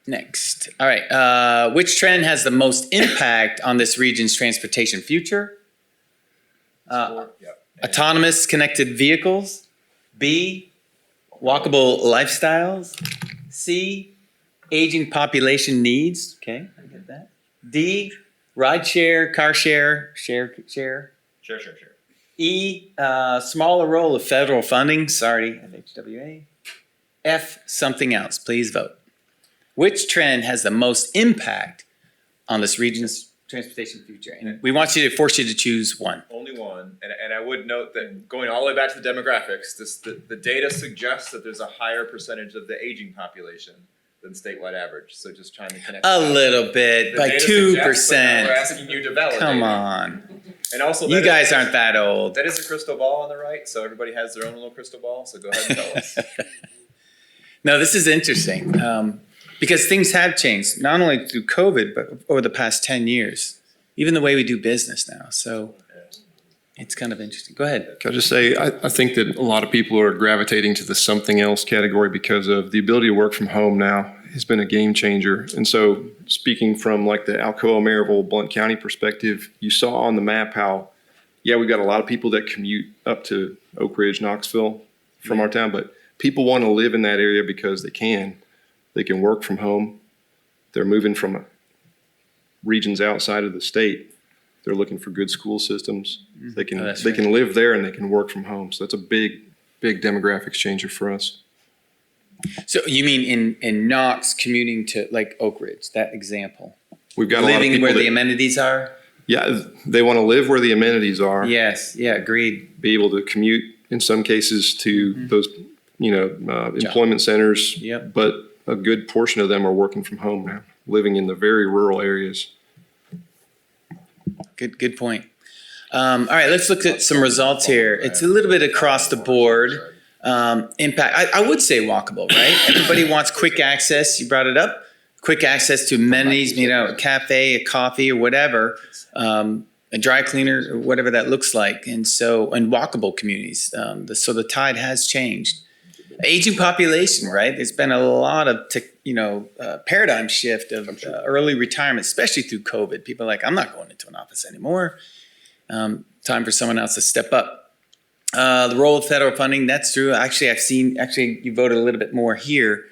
Next. All right. Which trend has the most impact on this region's transportation future? Autonomous connected vehicles. B, walkable lifestyles. C, aging population needs. Okay, I get that. D, ride share, car share. Sure. E, smaller role of federal funding. Sorry, FHWA. F, something else. Please vote. Which trend has the most impact on this region's transportation future. And we want you to force you to choose one. Only one, and I would note that going all the way back to the demographics, the data suggests that there's a higher percentage of the aging population than statewide average. So just trying to connect. A little bit, The like data suggests, but now 2%. We're asking you to validate. Come on. And also, You guys aren't that old. That is a crystal ball on the right, so everybody has their own little crystal ball. So go ahead and tell us. No, this is interesting because things have changed, not only through COVID, but over the past 10 years, even the way we do business now. So it's kind of interesting. Go ahead. Can I just say, I think that a lot of people are gravitating to the something else category because of the ability to work from home now has been a game changer. And so speaking from like the Alcoa, Maryville, Blount County perspective, you saw on the map how, yeah, we've got a lot of people that commute up to Oak Ridge, Knoxville from our town, but people want to live in that area because they can. They can work from home. They're moving from regions outside of the state. They're looking for good school systems. They can can live there and they can work from home. So that's a big demographics changer for us. So you mean in Knox commuting to like Oak Ridge, that example? We've got a lot of living people where that, the amenities are? Yeah, they want to live where the amenities are. Yes, yeah, agreed. Be able to commute in some cases to those, employment centers. Yep. But a good portion of them are working from home now, living in the very rural areas. Good point. All right, let's look at some results here. It's a little bit across the board. Impact, I would say walkable, right? Everybody wants quick access. You brought it up. Quick access to amenities, a cafe, a coffee or whatever, a dry cleaner or whatever that looks like. And walkable communities. So the tide has changed. Aging population, right? There's been a lot of, paradigm shift of early retirement, especially through COVID. People are like, I'm not going into an office anymore. Time for someone else to step up. The role of federal funding, that's true. Actually, you voted a little bit more here.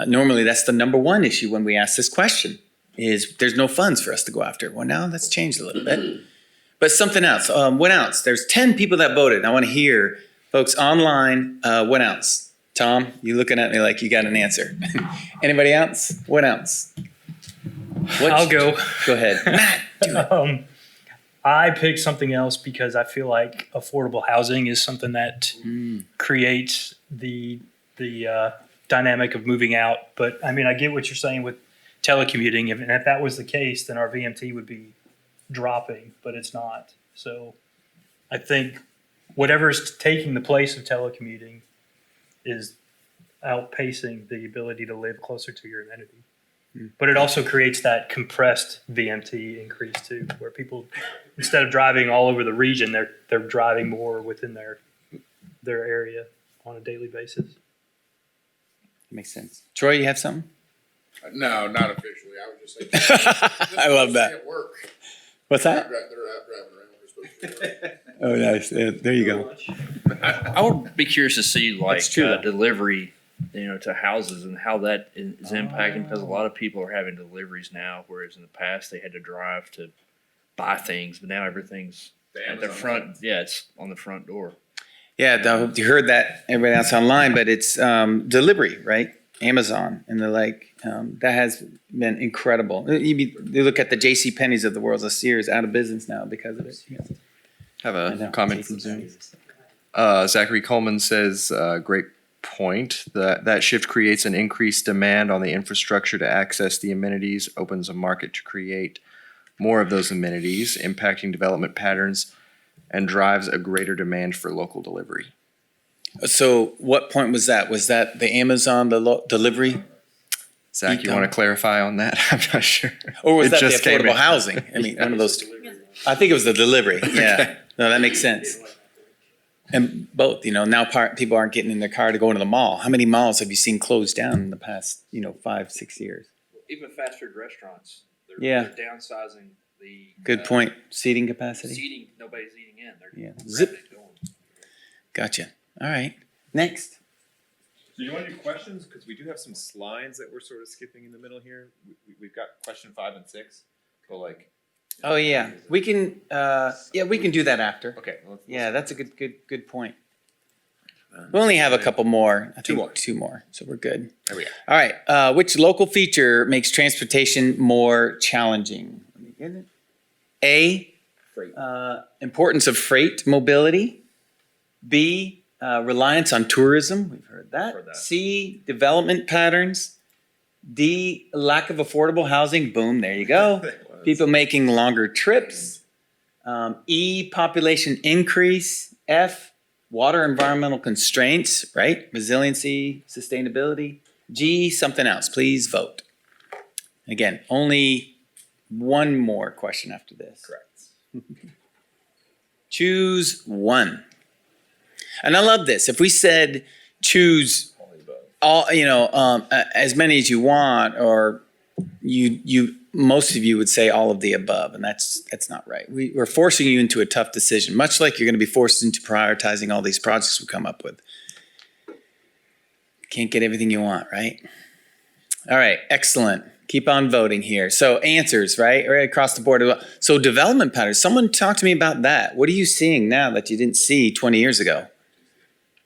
Normally, that's the number one issue when we ask this question, is there's no funds for us to go after. Well, now that's changed a little bit. But something else. What else? There's 10 people that voted. I want to hear, folks online, what else? Tom, you looking at me like you got an answer. Anybody else? What else? I'll go. Go ahead. Matt, do it. I picked something else because I feel like affordable housing is something that creates the dynamic of moving out. But I mean, I get what you're saying with telecommuting. And if that was the case, then our VMT would be dropping, but it's not. So I think whatever's taking the place of telecommuting is outpacing the ability to live closer to your amenity. But it also creates that compressed VMT increase too, where people, instead of driving all over the region, they're driving more within their area on a daily basis. Makes sense. Troy, you have something? No, not officially. I would just say. I love that. At work. What's that? They're out driving around. They're supposed to be right. Oh, nice. Yeah, there you go. I would be curious to see like That's true, though. delivery, to houses and how that is impacting, because a lot of people are having deliveries now, whereas in the past they had to drive to buy things, but now everything's at the front. Yeah, it's on the front door. Yeah, you heard that, everybody else online, but it's delivery, right? Amazon and the like. That has been incredible. You look at the JCPenney's of the world, the Sears, out of business now because of it. Yeah. Have a comment from Zoom. Zachary Coleman says, great point. That shift creates an increased demand on the infrastructure to access the amenities, opens a market to create more of those amenities, impacting development patterns, and drives a greater demand for local delivery. So what point was that? Was that the Amazon delivery? Zach, you want to clarify on that? I'm not sure. Or was that the affordable housing? I mean, one of those two. I think it was the delivery. Yeah. No, that makes sense. And both, now people aren't getting in their car to go into the mall. How many malls have you seen closed down in the past, 5-6 years? Even fast food restaurants, they're downsizing the good point. Seating capacity. Seating, nobody's eating in. They're Zip. Gotcha. All right. Next. So you want to do questions? Because we do have some slides that we're sort of skipping in the middle here. We've got question 5 and 6. So Oh yeah, we can. We can do that after. Okay. Yeah, that's a good point. We only have a couple more. I think two more, so we're good. There we go. All right. Which local feature makes transportation more challenging? Let me get it. A, importance of freight mobility. B, reliance on tourism. We've heard that. C, development patterns. D, lack of affordable housing. Boom, there you go. People making longer trips. E, population increase. F, water environmental constraints, right? Resiliency, sustainability. G, something else. Please vote. Again, only one more question after this. Correct. Choose one. And I love this. If we said choose all, as many as you want, or most of you would say all of the above, and that's not right. We're forcing you into a tough decision, much like you're going to be forced into prioritizing all these projects we come up with. Can't get everything you want, right? All right, excellent. Keep on voting here. So answers, right across the board. So development patterns. Someone talk to me about that. What are you seeing now that you didn't see 20 years ago?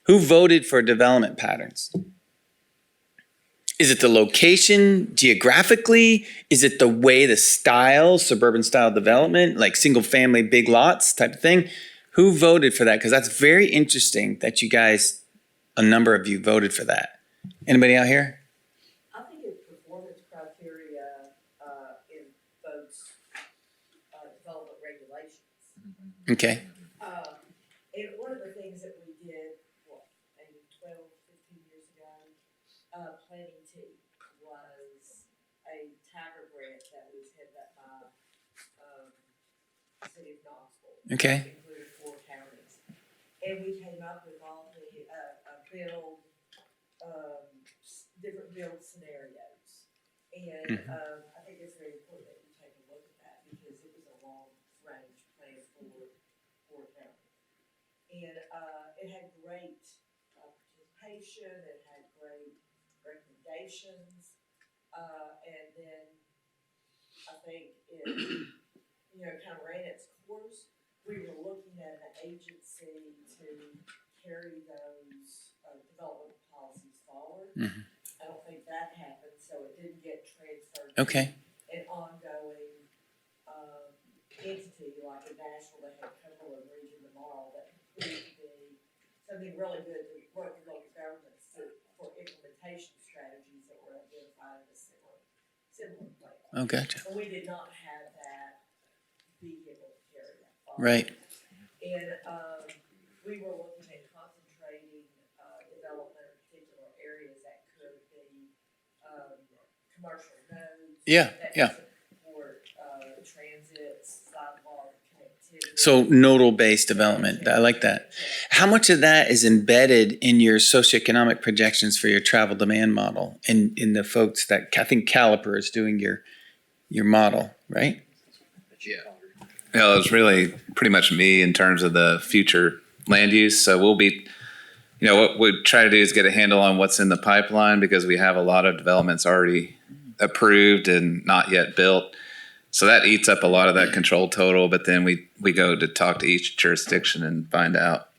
Who voted for development patterns? Is it the location geographically? Is it the way, the style, suburban style development, like single family, big lots type of thing? Who voted for that? Because that's very interesting that you guys, a number of you voted for that. Anybody out here? I think it's performance criteria in folks' development regulations. Okay. And one of the things that we did, maybe 12, 15 years ago, Planning T was a Tiger grant that was headed up by the city of Knoxville. Okay. Included 4 counties. And we came up with all the different build scenarios. And I think it's very important that you take a look at that because it was a long range plan for county. And it had great participation, it had great recommendations, and then I think it, kind of ran its course. We were looking at an agency to carry those development policies forward. Mm-hmm. I don't think that happened, so it didn't get transferred. Okay. To an ongoing entity like in Nashville, they had Cumberland Region tomorrow that proved to be something really good to work with local governments for implementation strategies that were identified in a similar way. Oh, gotcha. But we did not have that vehicle to carry that forward. Right. And we were looking at concentrating development in particular areas that could be commercial nodes. Yeah, yeah. Support transit, sidewalk connectivity. So nodal-based development. I like that. How much of that is embedded in your socioeconomic projections for your travel demand model in the folks that I think Caliper is doing your model, right? Yeah, it's really pretty much me in terms of the future land use. So we'll be, what we try to do is get a handle on what's in the pipeline because we have a lot of developments already approved and not yet built. So that eats up a lot of that control total, but then we go to talk to each jurisdiction and find out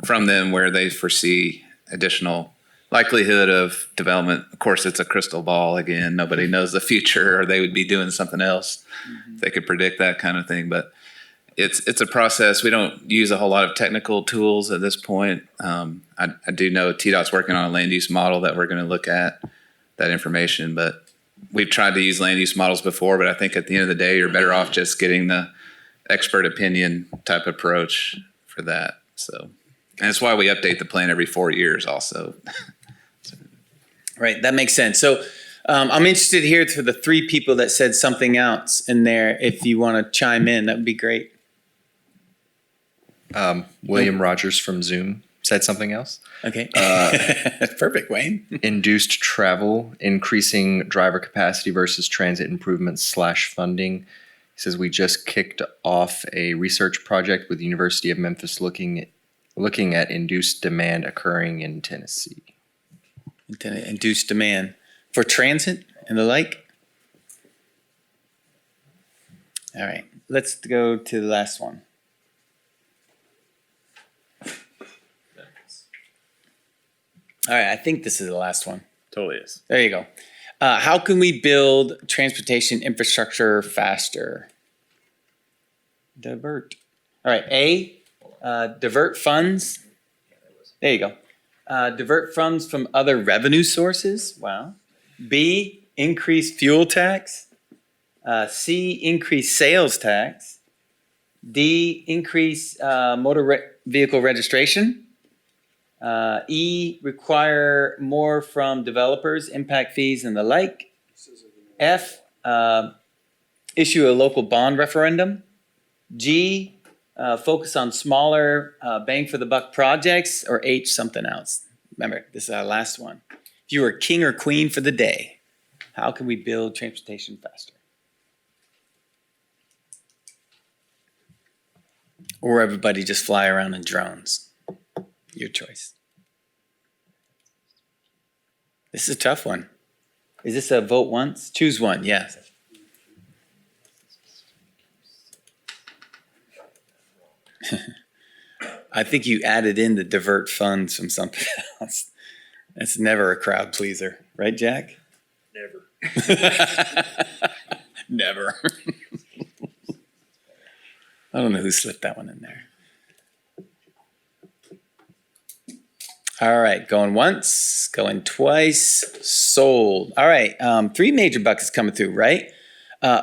from them where they foresee additional likelihood of development. Of course, it's a crystal ball again. Nobody knows the future, or they would be doing something else. If they could predict that kind of thing. But it's a process. We don't use a whole lot of technical tools at this point. I do know TDOT's working on a land use model that we're going to look at that information, but we've tried to use land use models before, but I think at the end of the day, you're better off just getting the expert opinion type approach for that. So, and that's why we update the plan every 4 years also. Right, that makes sense. So I'm interested here to the 3 people that said something else in there. If you want to chime in, that would be great. William Rogers from Zoom said something else. Okay. That's perfect, Wayne. Induced travel, increasing driver capacity versus transit improvements / funding. He says we just kicked off a research project with the University of Memphis looking at induced demand occurring in Tennessee. Induced demand for transit and the like. All right, let's go to the last one. All right, I think this is the last one. Totally is. There you go. How can we build transportation infrastructure faster? Divert. All right, A, divert funds. There you go. Divert funds from other revenue sources. Wow. B, increase fuel tax. C, increase sales tax. D, increase vehicle registration. E, require more from developers, impact fees and the like. F, issue a local bond referendum. G, focus on smaller bang for the buck projects. Or H, something else. Remember, this is our last one. If you were king or queen for the day, how can we build transportation faster? Or everybody just fly around in drones? Your choice. This is a tough one. Is this a vote once? Choose one, yes. I think you added in the divert funds from something else. That's never a crowd pleaser, right, Jack? Never. Never. I don't know who slipped that one in there. All right, going once, going twice, sold. All right, 3 major buckets coming through, right?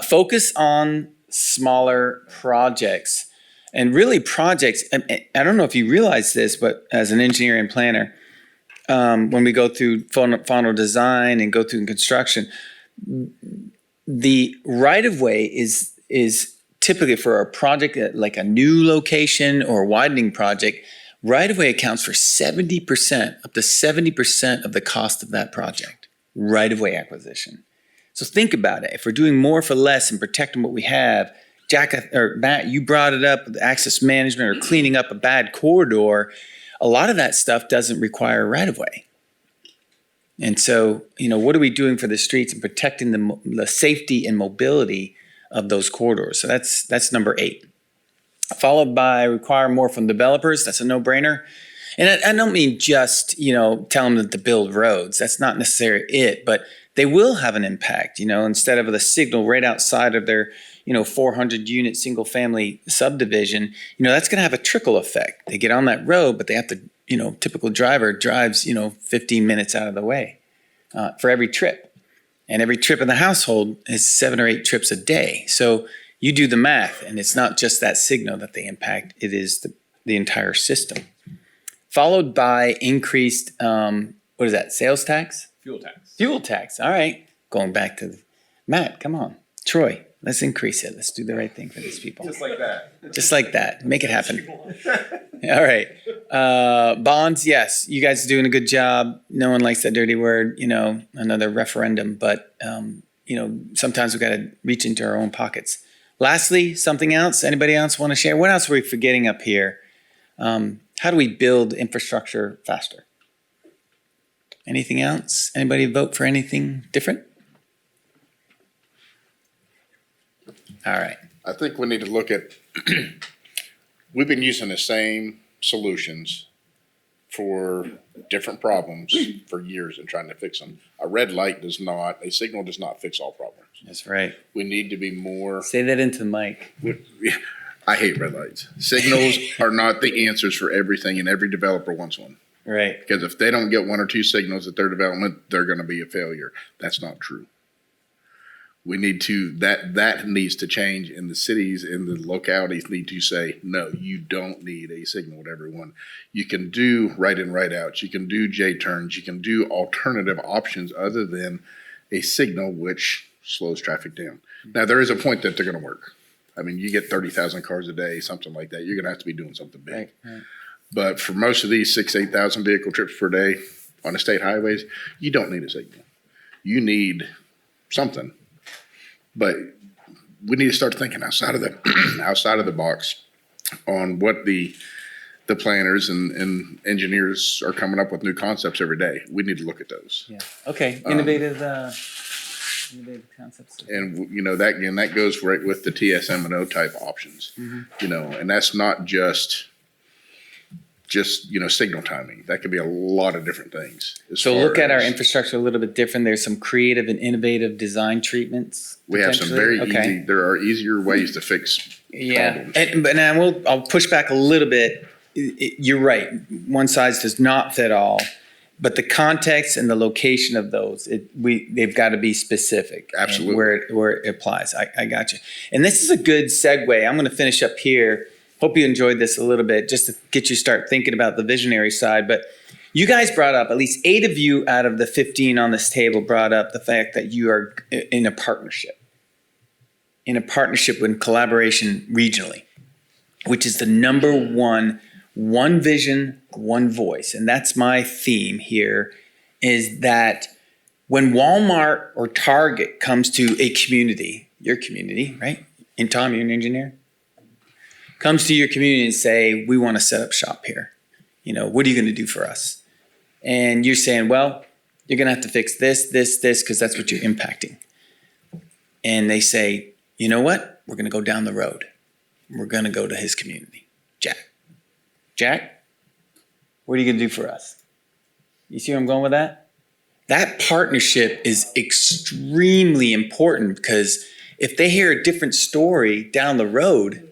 Focus on smaller projects. And really projects, I don't know if you realize this, but as an engineer and planner, when we go through final design and go through construction, the right-of-way is typically for a project like a new location or a widening project, right-of-way accounts for 70%, up to 70% of the cost of that project, right-of-way acquisition. So think about it. If we're doing more for less and protecting what we have, Jack or Matt, you brought it up, access management or cleaning up a bad corridor. A lot of that stuff doesn't require right-of-way. And so, what are we doing for the streets and protecting the safety and mobility of those corridors? So that's number 8. Followed by require more from developers. That's a no-brainer. And I don't mean just, tell them to build roads. That's not necessarily it, but they will have an impact, instead of the signal right outside of their 400 unit single family subdivision, that's going to have a trickle effect. They get on that road, but they have to, typical driver drives, 15 minutes out of the way for every trip. And every trip in the household is 7 or 8 trips a day. So you do the math, and it's not just that signal that they impact, it is the entire system. Followed by increased, what is that, sales tax? Fuel tax. Fuel tax, all right. Going back to Matt, come on. Troy, let's increase it. Let's do the right thing for these people. Just like that. Just like that. Make it happen. All right. Bonds, yes. You guys are doing a good job. No one likes that dirty word, another referendum. But, sometimes we've got to reach into our own pockets. Lastly, something else? Anybody else want to share? What else are we forgetting up here? How do we build infrastructure faster? Anything else? Anybody vote for anything different? All right. I think we need to look at, we've been using the same solutions for different problems for years and trying to fix them. A signal does not fix all problems. That's right. We need to be more. Say that into the mic. I hate red lights. Signals are not the answers for everything, and every developer wants one. Right. Because if they don't get 1 or 2 signals at their development, they're going to be a failure. That's not true. We need to, that needs to change, and the cities and the localities need to say, no, you don't need a signal at everyone. You can do right in, right outs. You can do J-turns. You can do alternative options other than a signal, which slows traffic down. Now, there is a point that they're going to work. I mean, you get 30,000 cars a day, something like that. You're going to have to be doing something big. Right. But for most of these 8,000 vehicle trips per day on the state highways, you don't need a signal. You need something. But we need to start thinking outside of the box on what the planners and engineers are coming up with new concepts every day. We need to look at those. Yeah. Okay. Innovative concepts. And that goes right with the TSM&O type options. And that's not just just, signal timing. That could be a lot of different things. So look at our infrastructure a little bit different. There's some creative and innovative design treatments. We have some very easy, there are easier ways to fix problems. But I'll push back a little bit. You're right. One size does not fit all, but the context and the location of those, they've got to be specific. Absolutely. Where it applies. I got you. And this is a good segue. I'm going to finish up here. Hope you enjoyed this a little bit, just to get you start thinking about the visionary side. But you guys brought up, at least 8 of you out of the 15 on this table brought up the fact that you are in a partnership. In a partnership with collaboration regionally, which is the number one vision, one voice. And that's my theme here, is that when Walmart or Target comes to a community, your community, right? And Tom, you're an engineer? Comes to your community and say, we want to set up shop here. What are you going to do for us? And you're saying, well, you're going to have to fix this, because that's what you're impacting. And they say, you know what? We're going to go down the road. We're going to go to his community. Jack, what are you going to do for us? You see where I'm going with that? That partnership is extremely important, because if they hear a different story down the road,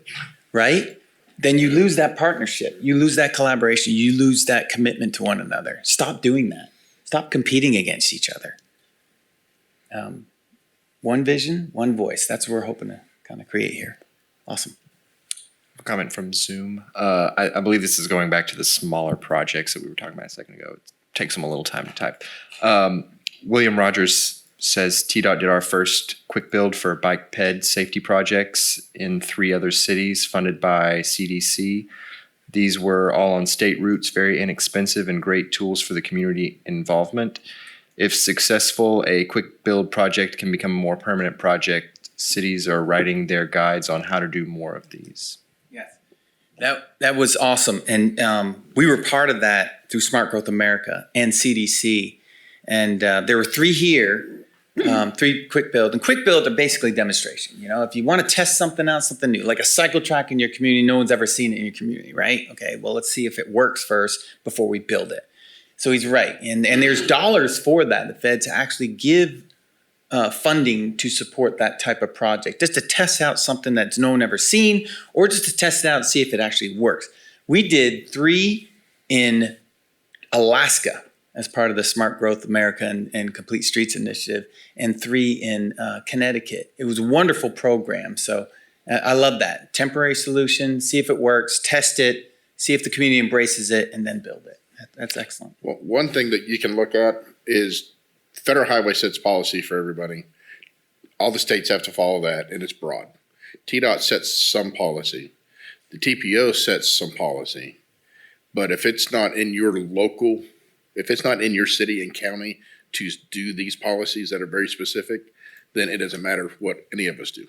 right, then you lose that partnership. You lose that collaboration. You lose that commitment to one another. Stop doing that. Stop competing against each other. One vision, one voice. That's what we're hoping to kind of create here. Awesome. A comment from Zoom. I believe this is going back to the smaller projects that we were talking about a second ago. It takes them a little time to type. William Rogers says TDOT did our first quick build for bike ped safety projects in 3 other cities funded by CDC. These were all on state routes, very inexpensive and great tools for the community involvement. If successful, a quick build project can become a more permanent project. Cities are writing their guides on how to do more of these. Yes. That was awesome. And we were part of that through Smart Growth America and CDC. And there were 3 here. 3 quick build, and quick build are basically demonstration. If you want to test something out, something new, like a cycle track in your community, no one's ever seen it in your community, right? Okay, well, let's see if it works first before we build it. So he's right, and there's dollars for that. The feds actually give funding to support that type of project, just to test out something that's no one ever seen, or just to test it out and see if it actually works. We did 3 in Alaska as part of the Smart Growth America and Complete Streets Initiative, and 3 in Connecticut. It was a wonderful program. So I love that. Temporary solution, see if it works, test it, see if the community embraces it, and then build it. That's excellent. Well, one thing that you can look at is Federal Highway sets policy for everybody. All the states have to follow that, and it's broad. TDOT sets some policy. The TPO sets some policy. But if it's not in your local, if it's not in your city and county to do these policies that are very specific, then it doesn't matter what any of us do.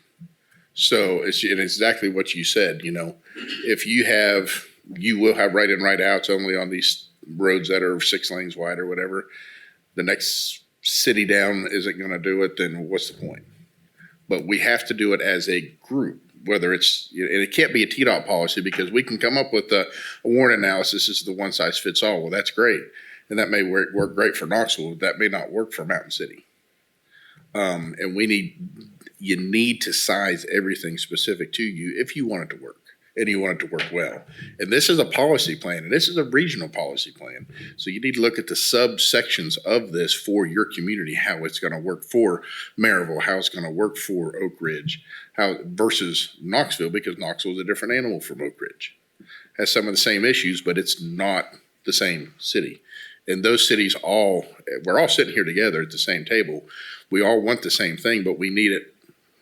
So it's exactly what you said, if you will have right in, right outs only on these roads that are 6 lanes wide or whatever. The next city down isn't going to do it, then what's the point? But we have to do it as a group, whether it's, and it can't be a TDOT policy, because we can come up with a warrant analysis. This is the one size fits all. Well, that's great. And that may work great for Knoxville. That may not work for Mountain City. And you need to size everything specific to you if you want it to work, and you want it to work well. And this is a policy plan, and this is a regional policy plan. So you need to look at the subsections of this for your community, how it's going to work for Maryville, how it's going to work for Oak Ridge, how versus Knoxville, because Knoxville is a different animal from Oak Ridge. Has some of the same issues, but it's not the same city. And those cities we're all sitting here together at the same table. We all want the same thing, but we need it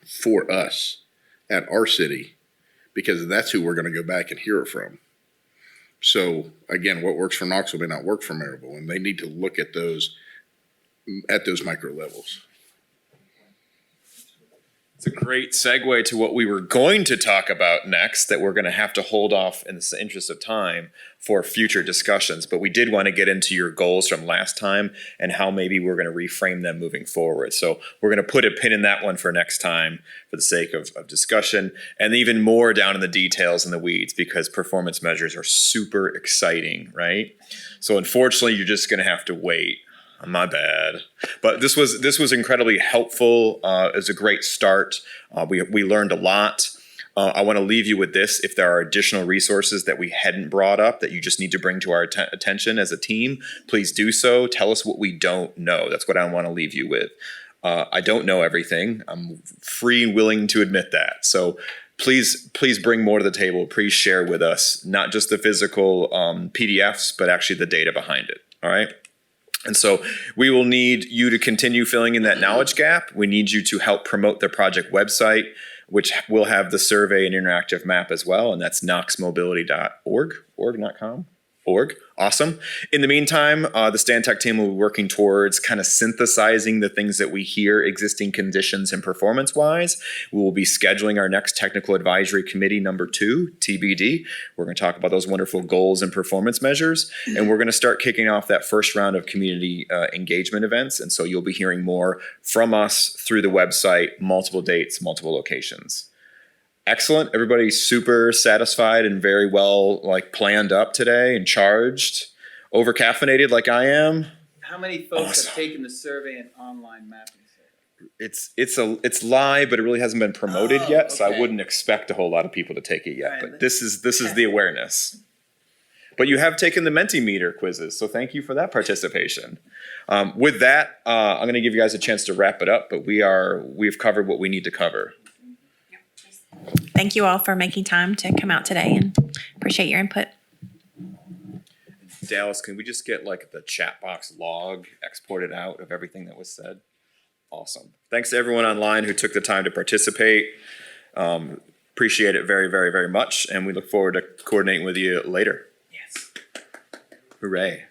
for us at our city, because that's who we're going to go back and hear it from. So again, what works for Knoxville may not work for Maryville, and they need to look at those micro levels. It's a great segue to what we were going to talk about next that we're going to have to hold off in the interest of time for future discussions. But we did want to get into your goals from last time and how maybe we're going to reframe them moving forward. So we're going to put a pin in that one for next time for the sake of discussion, and even more down in the details and the weeds, because performance measures are super exciting, right? So unfortunately, you're just going to have to wait. My bad. But this was incredibly helpful. It was a great start. We learned a lot. I want to leave you with this. If there are additional resources that we hadn't brought up that you just need to bring to our attention as a team, please do so. Tell us what we don't know. That's what I want to leave you with. I don't know everything. I'm free and willing to admit that. So please bring more to the table. Please share with us, not just the physical PDFs, but actually the data behind it. All right? And so we will need you to continue filling in that knowledge gap. We need you to help promote the project website, which will have the survey and interactive map as well. And that's knoxmobility.org, org. Awesome. In the meantime, the Stantec team will be working towards kind of synthesizing the things that we hear existing conditions and performance-wise. We will be scheduling our next Technical Advisory Committee number 2, TBD. We're going to talk about those wonderful goals and performance measures. And we're going to start kicking off that first round of community engagement events. And so you'll be hearing more from us through the website, multiple dates, multiple locations. Excellent. Everybody's super satisfied and very well planned up today and charged. Over caffeinated like I am. How many folks have taken the survey and online mapping survey? It's live, but it really hasn't been promoted yet, so I wouldn't expect a whole lot of people to take it yet. Right. But this is the awareness. But you have taken the Mentimeter quizzes, so thank you for that participation. With that, I'm going to give you guys a chance to wrap it up, but we've covered what we need to cover. Thank you all for making time to come out today, and appreciate your input. Dallas, can we just get the chat box log exported out of everything that was said? Awesome. Thanks to everyone online who took the time to participate. Appreciate it very, very, very much, and we look forward to coordinating with you later. Yes. Hooray.